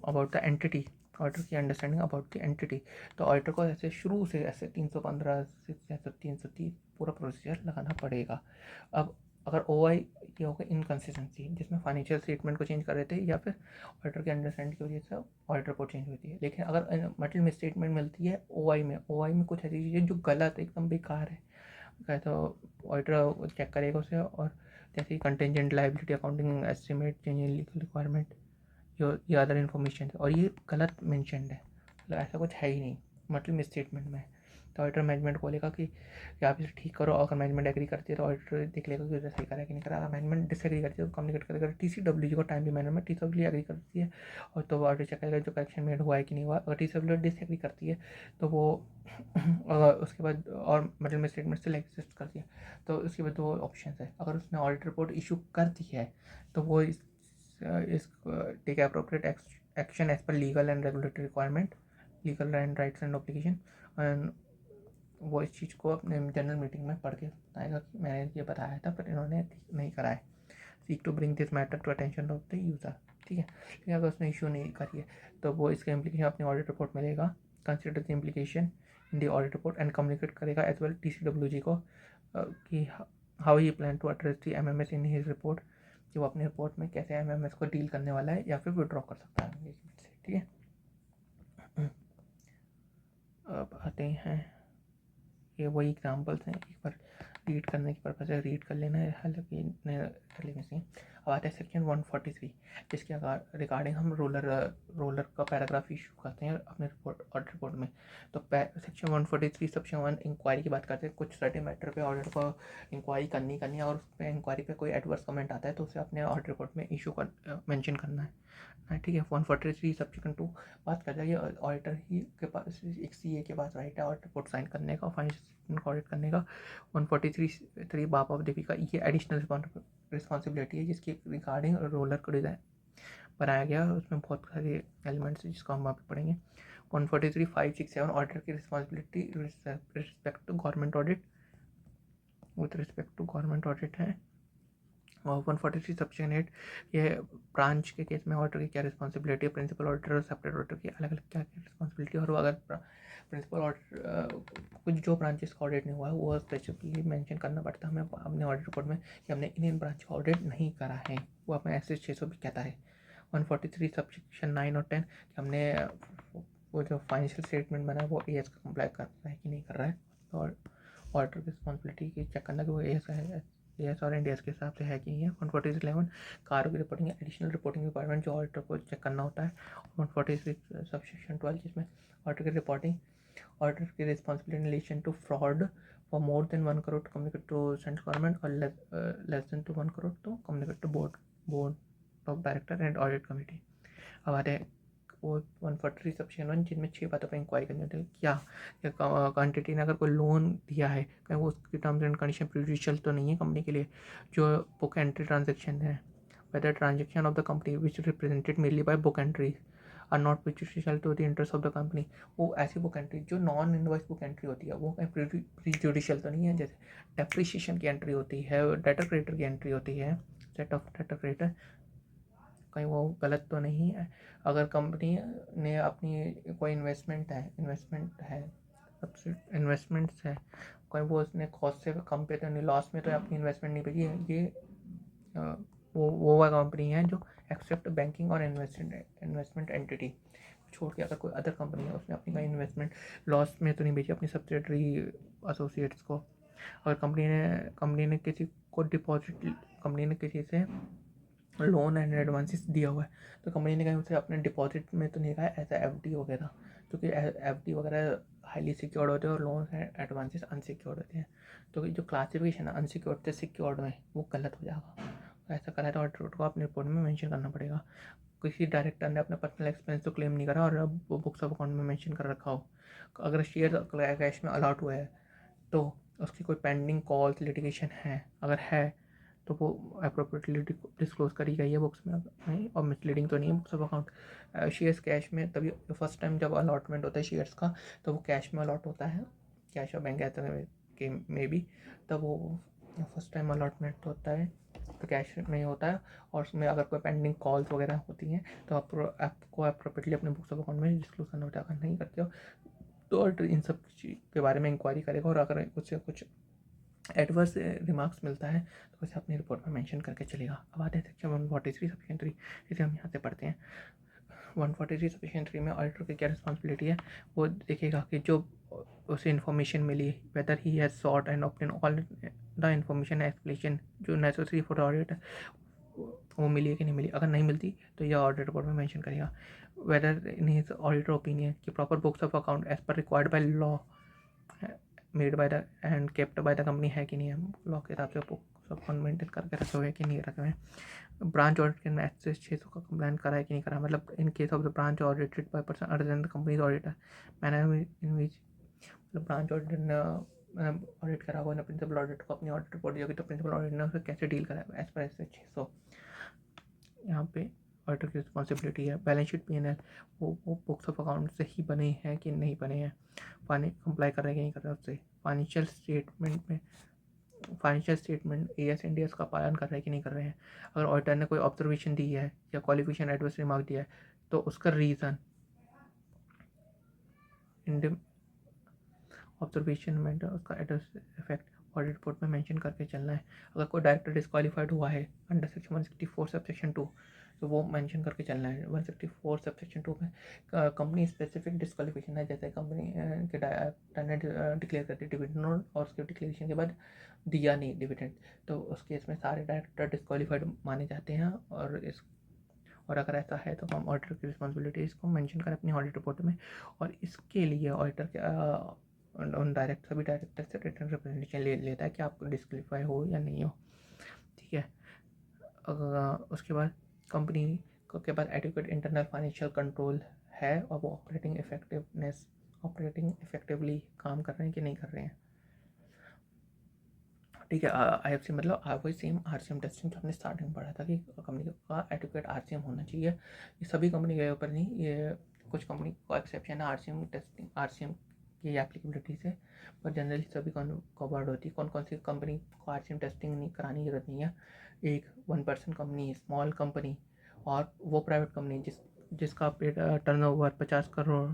Speaker 1: about the entity, auditor की अंडरस्टैंडिंग अबाउट द एंटिटी, तो ऑडिटर को ऐसे शुरू से ऐसे 315 से 330 पूरा प्रोसीजर लगाना पड़ेगा। अब अगर OI की हो गई इनकन्सिस्टेंसी जिसमें फाइनेंशियल स्टेटमेंट को चेंज कर रहे थे या फिर ऑडिटर के अंडरस्टैंडिंग की वजह से ऑडिटर रिपोर्ट चेंज होती है, लेकिन अगर मतलब में स्टेटमेंट मिलती है OI में कुछ ऐसी चीज़ें जो गलत एकदम बेकार है तो ऑडिटर चेक करेगा उसे, और जैसे contingent liability accounting estimate change in legal requirement ये अदर इन्फॉर्मेशन और ये गलत मेंशनड है, मतलब ऐसा कुछ है ही नहीं मतलब स्टेटमेंट में। तो ऑडिटर मैनेजमेंट बोलेगा कि आप इसे ठीक करो, अगर मैनेजमेंट एग्री करती है तो ऑडिटर देख लेगा कि उसे सही करा कि नहीं करा, अगर मैनेजमेंट डिसएग्री करती है तो कम्युनिकेट करेगा TCWG को टाइमली मैनर में, TCWG एग्री करती है और तो ऑडिटर चेक करेगा जो करेक्शन मेड हुआ है कि नहीं हुआ, अगर TCWG डिसएग्री करती है तो वो उसके बाद और मतलब में स्टेटमेंट स्टिल एग्जिस्ट करती है तो उसके बाद 2 ऑप्शन है, अगर उसने ऑडिट रिपोर्ट इशू कर दी है तो वो is take appropriate action as per legal and regulatory requirement, legal and rights and obligation, and वो इस चीज़ को अपने जनरल मीटिंग में पढ़ के बताएगा कि मैंने ये बताया था पर इन्होंने ठीक नहीं करा है, seek to bring this matter to attention of the user, ठीक है। लेकिन अगर उसने इशू नहीं करी है तो वो इसका इम्प्लीकेशन अपनी ऑडिट रिपोर्ट में लेगा, consider the implication in the audit report and communicate करेगा एज वेल TCWG को कि how he plan to address the MMS in his report, कि वो अपने रिपोर्ट में कैसे MMS को डील करने वाला है या फिर विड्रॉ कर सकता है एंगेजमेंट से, ठीक है। अब आते हैं, ये वही एग्जांपल्स हैं, एक बार रीड करने की पर्पज़ है रीड कर लेना है, हालांकि कर लेने से। अब आता है सेक्शन 143 जिसके रिगार्डिंग हम रोलर का पैराग्राफ इशू करते हैं अपने ऑडिट रिपोर्ट में। तो सेक्शन 143 सेक्शन 1 इंक्वायरी की बात करते हैं, कुछ सर्टेन मैटर पे ऑडिटर को इंक्वायरी करनी है और उस पर इंक्वायरी पे कोई एडवर्स कमेंट आता है तो उसे अपने ऑडिट रिपोर्ट में इशू कर मेंशन करना है, ठीक है। 143 सेक्शन 2 बात कर जाएगी ऑडिटर ही के पास एक CA के पास राइट है ऑडिट रिपोर्ट साइन करने का, फाइनेंशियल ऑडिट करने का। 143 बाप ऑफ देवी का ये एडिशनल रिस्पॉन्सिबिलिटी है जिसकी रिगार्डिंग रोलर को डिज़ाइन बनाया गया, उसमें बहुत सारे एलिमेंट्स हैं जिसको हम वहाँ पे पढ़ेंगे। 143, 5, 6, 7 ऑडिटर की responsibility respect to government audit, with respect to government audit है। और 143 सेक्शन 8 ये ब्रांच के केस में ऑडिटर की क्या रिस्पॉन्सिबिलिटी है, प्रिंसिपल ऑडिटर और सेपरेट ऑडिटर की अलग अलग क्या क्या रिस्पॉन्सिबिलिटी है, और वो अगर प्रिंसिपल ऑडिटर कुछ जो ब्रांचेस का ऑडिट नहीं हुआ है वो स्पेसिफिकली मेंशन करना पड़ता है हमें अपने ऑडिट रिपोर्ट में कि हमने इन ब्रांच का ऑडिट नहीं करा है, वो अपने ऐसे 600 भी कहता है। 143 सबसेक्शन 9 और 10 कि हमने वो जो फाइनेंशियल स्टेटमेंट बना है वो एएस का कंप्लाई कर रहा है कि नहीं कर रहा है, और ऑडिटर की रिस्पॉन्सिबिलिटी की चेक करना कि वो एएस और एनडीएस के हिसाब से है कि नहीं है। 143 कारों की रिपोर्टिंग एडिशनल रिपोर्टिंग रिक्वायरमेंट जो ऑडिटर को चेक करना होता है। 146 सबसेक्शन 12 जिसमें ऑडिटर की रिपोर्टिंग ऑडिटर की responsibility in relation to fraud for more than 1 crore to communicate to central government और less than to 1 crore to communicate to board of director and audit committee. अब आते हैं वो 143 सेक्शन 1 जिनमें 6 बातों पर इंक्वायरी करनी होती है। क्या क्वान्टिटी ने अगर कोई लोन दिया है कहीं वो उसकी टर्म्स एंड कंडीशन प्रेजुडिशियल तो नहीं है कंपनी के लिए। जो बुक एंट्री ट्रांजेक्शन है, whether transaction of the company which represented mainly by book entries are not prejudicial to the interest of the company। वो ऐसी बुक एंट्री जो नॉन इनवॉइस बुक एंट्री होती है वो कहीं प्रीजुडिशियल तो नहीं है, जैसे डेप्रिसिएशन की एंट्री होती है, डेटर क्रेडिटर की एंट्री होती है, सेट ऑफ डेटर क्रेडिटर, कहीं वो गलत तो नहीं है। अगर कंपनी ने अपनी कोई इन्वेस्टमेंट्स है कोई वो उसने कॉस्ट से कम पे तो नहीं, लॉस में तो अपनी इन्वेस्टमेंट नहीं भेजी है, ये वो कंपनी है जो एक्सेप्ट बैंकिंग और इन्वेस्टमेंट एंटिटी छोड़ के अगर कोई अदर कंपनी है उसने अपनी का इन्वेस्टमेंट लॉस में तो नहीं भेजी अपनी सब्सिडरी एसोसिएट्स को। और कंपनी ने किसी से लोन एंड एडवांसेस दिया हुआ है तो कंपनी ने कहीं उसे अपने डिपॉजिट में तो नहीं कहा ऐसा एफडी वगैरह, क्योंकि एफडी वगैरह हाईली सिक्योर्ड होते हैं और लोन एंड एडवांसेस अनसिक्योर्ड होते हैं, तो जो क्लासिफिकेशन है अनसिक्योर्ड से सिक्योर्ड में वो गलत हो जाएगा। ऐसा करा तो ऑडिटर को अपने रिपोर्ट में मेंशन करना पड़ेगा। किसी डायरेक्टर ने अपना पर्सनल एक्सपेंस तो क्लेम नहीं करा और अब वो बुक्स ऑफ अकाउंट में मेंशन कर रखा हो। अगर शेयर कैश में अलॉट हुआ है तो उसकी कोई पेंडिंग कॉल्स लिटिगेशन है, अगर है तो वो अप्रोप्रिएटली डिस्क्लोज करी गई है बुक्स में नहीं, और मिसलीडिंग तो नहीं है books of account. Shares cash में तभी फर्स्ट टाइम जब अलॉटमेंट होता है शेयर्स का तो वो कैश में अलॉट होता है, कैश और बैंक के में भी, तब वो फर्स्ट टाइम अलॉटमेंट होता है तो कैश में ही होता है। और उसमें अगर कोई पेंडिंग कॉल्स वगैरह होती हैं तो आपको अप्रोप्रिएटली अपने बुक्स ऑफ अकाउंट में डिस्क्लोज करना होता है। अगर नहीं करते हो तो ऑडिटर इन सब के बारे में इंक्वायरी करेगा और अगर उससे कुछ एडवर्स रिमार्क्स मिलता है तो उसे अपनी रिपोर्ट में मेंशन करके चलेगा। अब आते हैं सेक्शन 143 सेक्शन 3, इसे हम यहाँ से पढ़ते हैं। 143 सेक्शन 3 में ऑडिटर की क्या रिस्पॉन्सिबिलिटी है, वो देखेगा कि जो उसे इन्फॉर्मेशन मिली whether he has sought and obtain all the information explanation जो नेसेसरी फॉर ऑडिट वो मिली है कि नहीं मिली। अगर नहीं मिलती तो यह ऑडिट रिपोर्ट में मेंशन करेगा। Whether in his auditor opinion कि proper books of account as per required by law made by the and kept by the company है कि नहीं है, लॉ के हिसाब से बुक्स ऑफ अकाउंट मेंटेन करके रखे हुए कि नहीं रखे हुए। ब्रांच ऑडिट के एक्सेस 600 का कंप्लेन करा है कि नहीं करा, मतलब in case of the branch audited by person other than the company's auditor manner in which, मतलब ब्रांच ऑडिटर ने ऑडिट करा हुआ है प्रिंसिपल ऑडिटर को अपनी ऑडिट रिपोर्ट दी होगी तो प्रिंसिपल ऑडिटर ने उसे कैसे डील करा है एज पर एस 600। यहाँ पे ऑडिटर की रिस्पॉन्सिबिलिटी है। बैलेंस शीट पी&एल वो बुक्स ऑफ अकाउंट से ही बने हैं कि नहीं बने हैं, कंप्लाई कर रहे हैं कि नहीं कर रहे हैं उससे। फाइनेंशियल स्टेटमेंट एएस एनडीएस का पालन कर रहे हैं कि नहीं कर रहे हैं। अगर ऑडिटर ने कोई ऑब्जर्वेशन दी है या क्वालिफिकेशन एडवर्स रिमार्क दिया है तो उसका रीज़न ऑब्जर्वेशन में उसका एडवर्स इफेक्ट ऑडिट रिपोर्ट में मेंशन करके चलना है। अगर कोई डायरेक्टर डिस्क्वालीफाइड हुआ है अंडर सेक्शन 164 सब सेक्शन 2 तो वो मेंशन करके चलना है। 164 सब सेक्शन 2 में कंपनी स्पेसिफिक डिस्क्वालिफिकेशन है, जैसे कंपनी के डायरेक्टर ने डिक्लेयर कर दी डिविडेंड और उसके डिक्लेरेशन के बाद दिया नहीं डिविडेंड तो उस केस में सारे डायरेक्टर डिस्क्वालीफाइड माने जाते हैं। और अगर ऐसा है तो हम ऑडिटर की रिस्पॉन्सिबिलिटी इसको मेंशन करें अपनी ऑडिट रिपोर्ट में। और इसके लिए ऑडिटर के उन सभी डायरेक्टर से रिटर्न रिप्रेजेंटेशन लेता है कि आप डिस्क्वालीफाई हो या नहीं हो, ठीक है। उसके बाद कंपनी के पास एडिक्वेट इंटरनल फाइनेंशियल कंट्रोल है और वो ऑपरेटिंग इफेक्टिवली काम कर रहे हैं कि नहीं कर रहे हैं, ठीक है। IFC मतलब वही सेम RCM टेस्टिंग जो हमने स्टार्टिंग में पढ़ा था कि कंपनी का एडिक्वेट RCM होना चाहिए। ये सभी कंपनी के ऊपर नहीं, ये कुछ कंपनी को एक्सेप्शन है RCM टेस्टिंग, RCM की एप्लीकेबिलिटी से, पर जनरली सभी कवर्ड होती है। कौन कौन सी कंपनी को आरसीएम टेस्टिंग नहीं कराने की जरूरत नहीं है? एक 1% कंपनी, स्मॉल कंपनी, और वो प्राइवेट कंपनी जिसका टर्नओवर 50 करोड़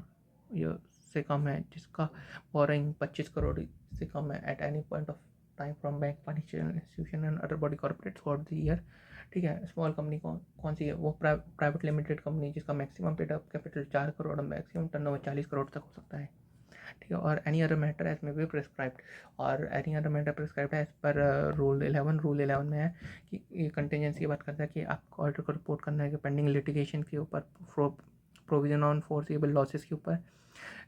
Speaker 1: या से कम है, जिसका बोरिंग 25 करोड़ से कम है at any point of time from bank, financial institution and other body corporate through the year. ठीक है, स्मॉल कंपनी कौन सी है? वो प्राइवेट लिमिटेड कंपनी जिसका maximum paid up capital 4 crore और मैक्सिमम टर्नओवर 40 करोड़ तक हो सकता है। ठीक है, और एनी अदर मैटर एज में भी प्रिस्क्राइब्ड, और any other matter prescribed as per rule 11 में है कि ये कंटिजेंसी की बात करता है कि आपको ऑडिटर को रिपोर्ट करना है कि पेंडिंग लिटिगेशन के ऊपर, प्रोविजन ऑन फोर्सेबल लॉसेस के ऊपर,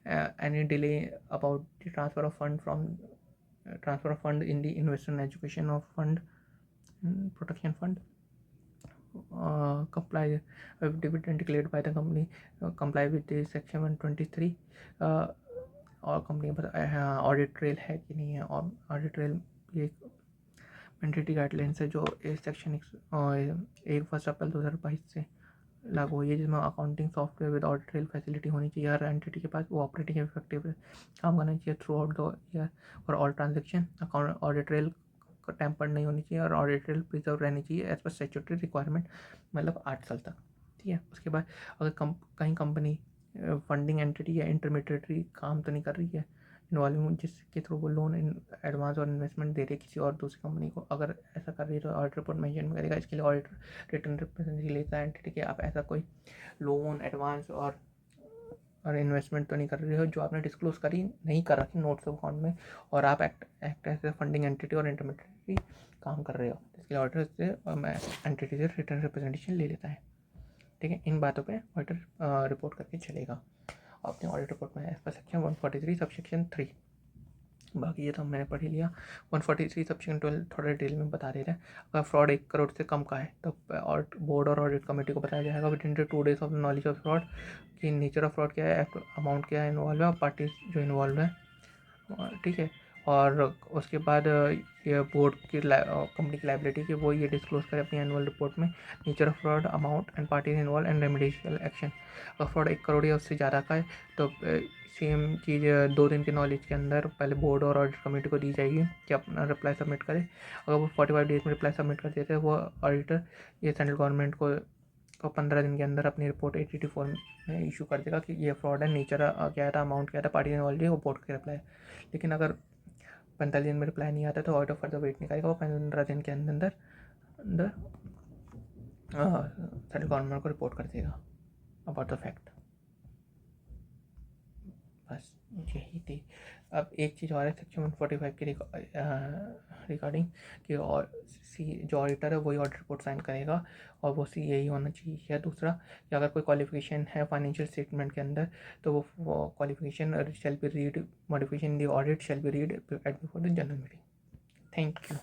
Speaker 1: any delay about the transfer of fund in the investment education of fund protection fund, comply with dividend declared by the company, comply with the section 123, और company के पास audit trail है कि नहीं है। और audit trail ये mandatory guidelines है जो इस सेक्शन 1 अप्रैल 2022 से लागू हुई है, जिसमें accounting software with audit trail facility होनी चाहिए हर एंटिटी के पास। वो ऑपरेटिंग इफेक्टिव काम करना चाहिए थ्रू आउट द ईयर और all transaction. Account audit trail tempered नहीं होनी चाहिए और ऑडिट ट्रेल प्रिजर्व रहनी चाहिए एज पर स्टैट्यूटरी रिक्वायरमेंट, मतलब 8 साल तक। ठीक है, उसके बाद अगर कहीं कंपनी फंडिंग एंटिटी या इंटरमीडिएटरी काम तो नहीं कर रही है इन्वॉल्विंग, जिसके थ्रू वो लोन एडवांस और इन्वेस्टमेंट दे रही है किसी और दूसरी कंपनी को, अगर ऐसा कर रही है तो ऑडिट रिपोर्ट मेंशन करेगा। इसके लिए ऑडिटर रिटर्न रिप्रेजेंटेटिव लेता है एंटिटी के, आप ऐसा कोई लोन एडवांस और इन्वेस्टमेंट तो नहीं कर रहे हो जो आपने डिस्क्लोज करी नहीं कर रखी नोट्स ऑफ अकाउंट में, और आप act as a funding entity और इंटरमीडिएटरी काम कर रहे हो। इसके लिए ऑडिटर से एंटिटी से रिटर्न रिप्रेजेंटेशन ले लेता है। ठीक है, इन बातों पे ऑडिटर रिपोर्ट करके चलेगा अपने ऑडिट रिपोर्ट में एज पर सेक्शन 143 सबसेक्शन 3। बाकी ये तो मैंने पढ़ ही लिया। 143 सबसेक्शन 12 थोड़ा डिटेल में बता देते हैं। अगर फ्रॉड 1 करोड़ से कम का है तो बोर्ड और ऑडिट कमेटी को बताया जाएगा with in 2 days of knowledge of fraud कि नेचर ऑफ फ्रॉड क्या है, अमाउंट क्या है इन्वॉल्व है और पार्टीज जो इन्वॉल्व है। ठीक है, और उसके बाद ये बोर्ड की कंपनी की लाइबिलिटी की वो ये डिस्क्लोज करे अपनी एनुअल रिपोर्ट में nature of fraud, amount and parties involve and remedial action. अगर फ्रॉड 1 करोड़ या उससे ज़्यादा का है तो सेम चीज़ 2 दिन के नॉलेज के अंदर पहले बोर्ड और ऑडिट कमेटी को दी जाएगी कि अपना रिप्लाई सबमिट करे। अगर वो 45 डेज में रिप्लाई सबमिट कर देते हैं वो ऑडिटर ये सेंट्रल गवर्नमेंट को 15 दिन के अंदर अपनी रिपोर्ट 82 फॉर्म में इशू कर देगा कि ये फ्रॉड है, नेचर क्या था, अमाउंट क्या था, पार्टी इन्वॉल्व है, वो बोर्ड के रिप्लाई। लेकिन अगर 45 दिन में रिप्लाई नहीं आता तो ऑडिटर फर्दर वेट नहीं करेगा, वो 15 दिन के अंदर अंदर सेंट्रल गवर्नमेंट को रिपोर्ट कर देगा अबाउट द फैक्ट। बस यही थी। अब एक चीज़ और है सेक्शन 145 के रिगार्डिंग कि और जो ऑडिटर है वही ऑडिट रिपोर्ट साइन करेगा और वो यही होना चाहिए। दूसरा कि अगर कोई क्वालिफिकेशन है फाइनेंशियल स्टेटमेंट के अंदर तो वो qualification shall be read, modification in the audit shall be read eight before the general meeting. Thank you.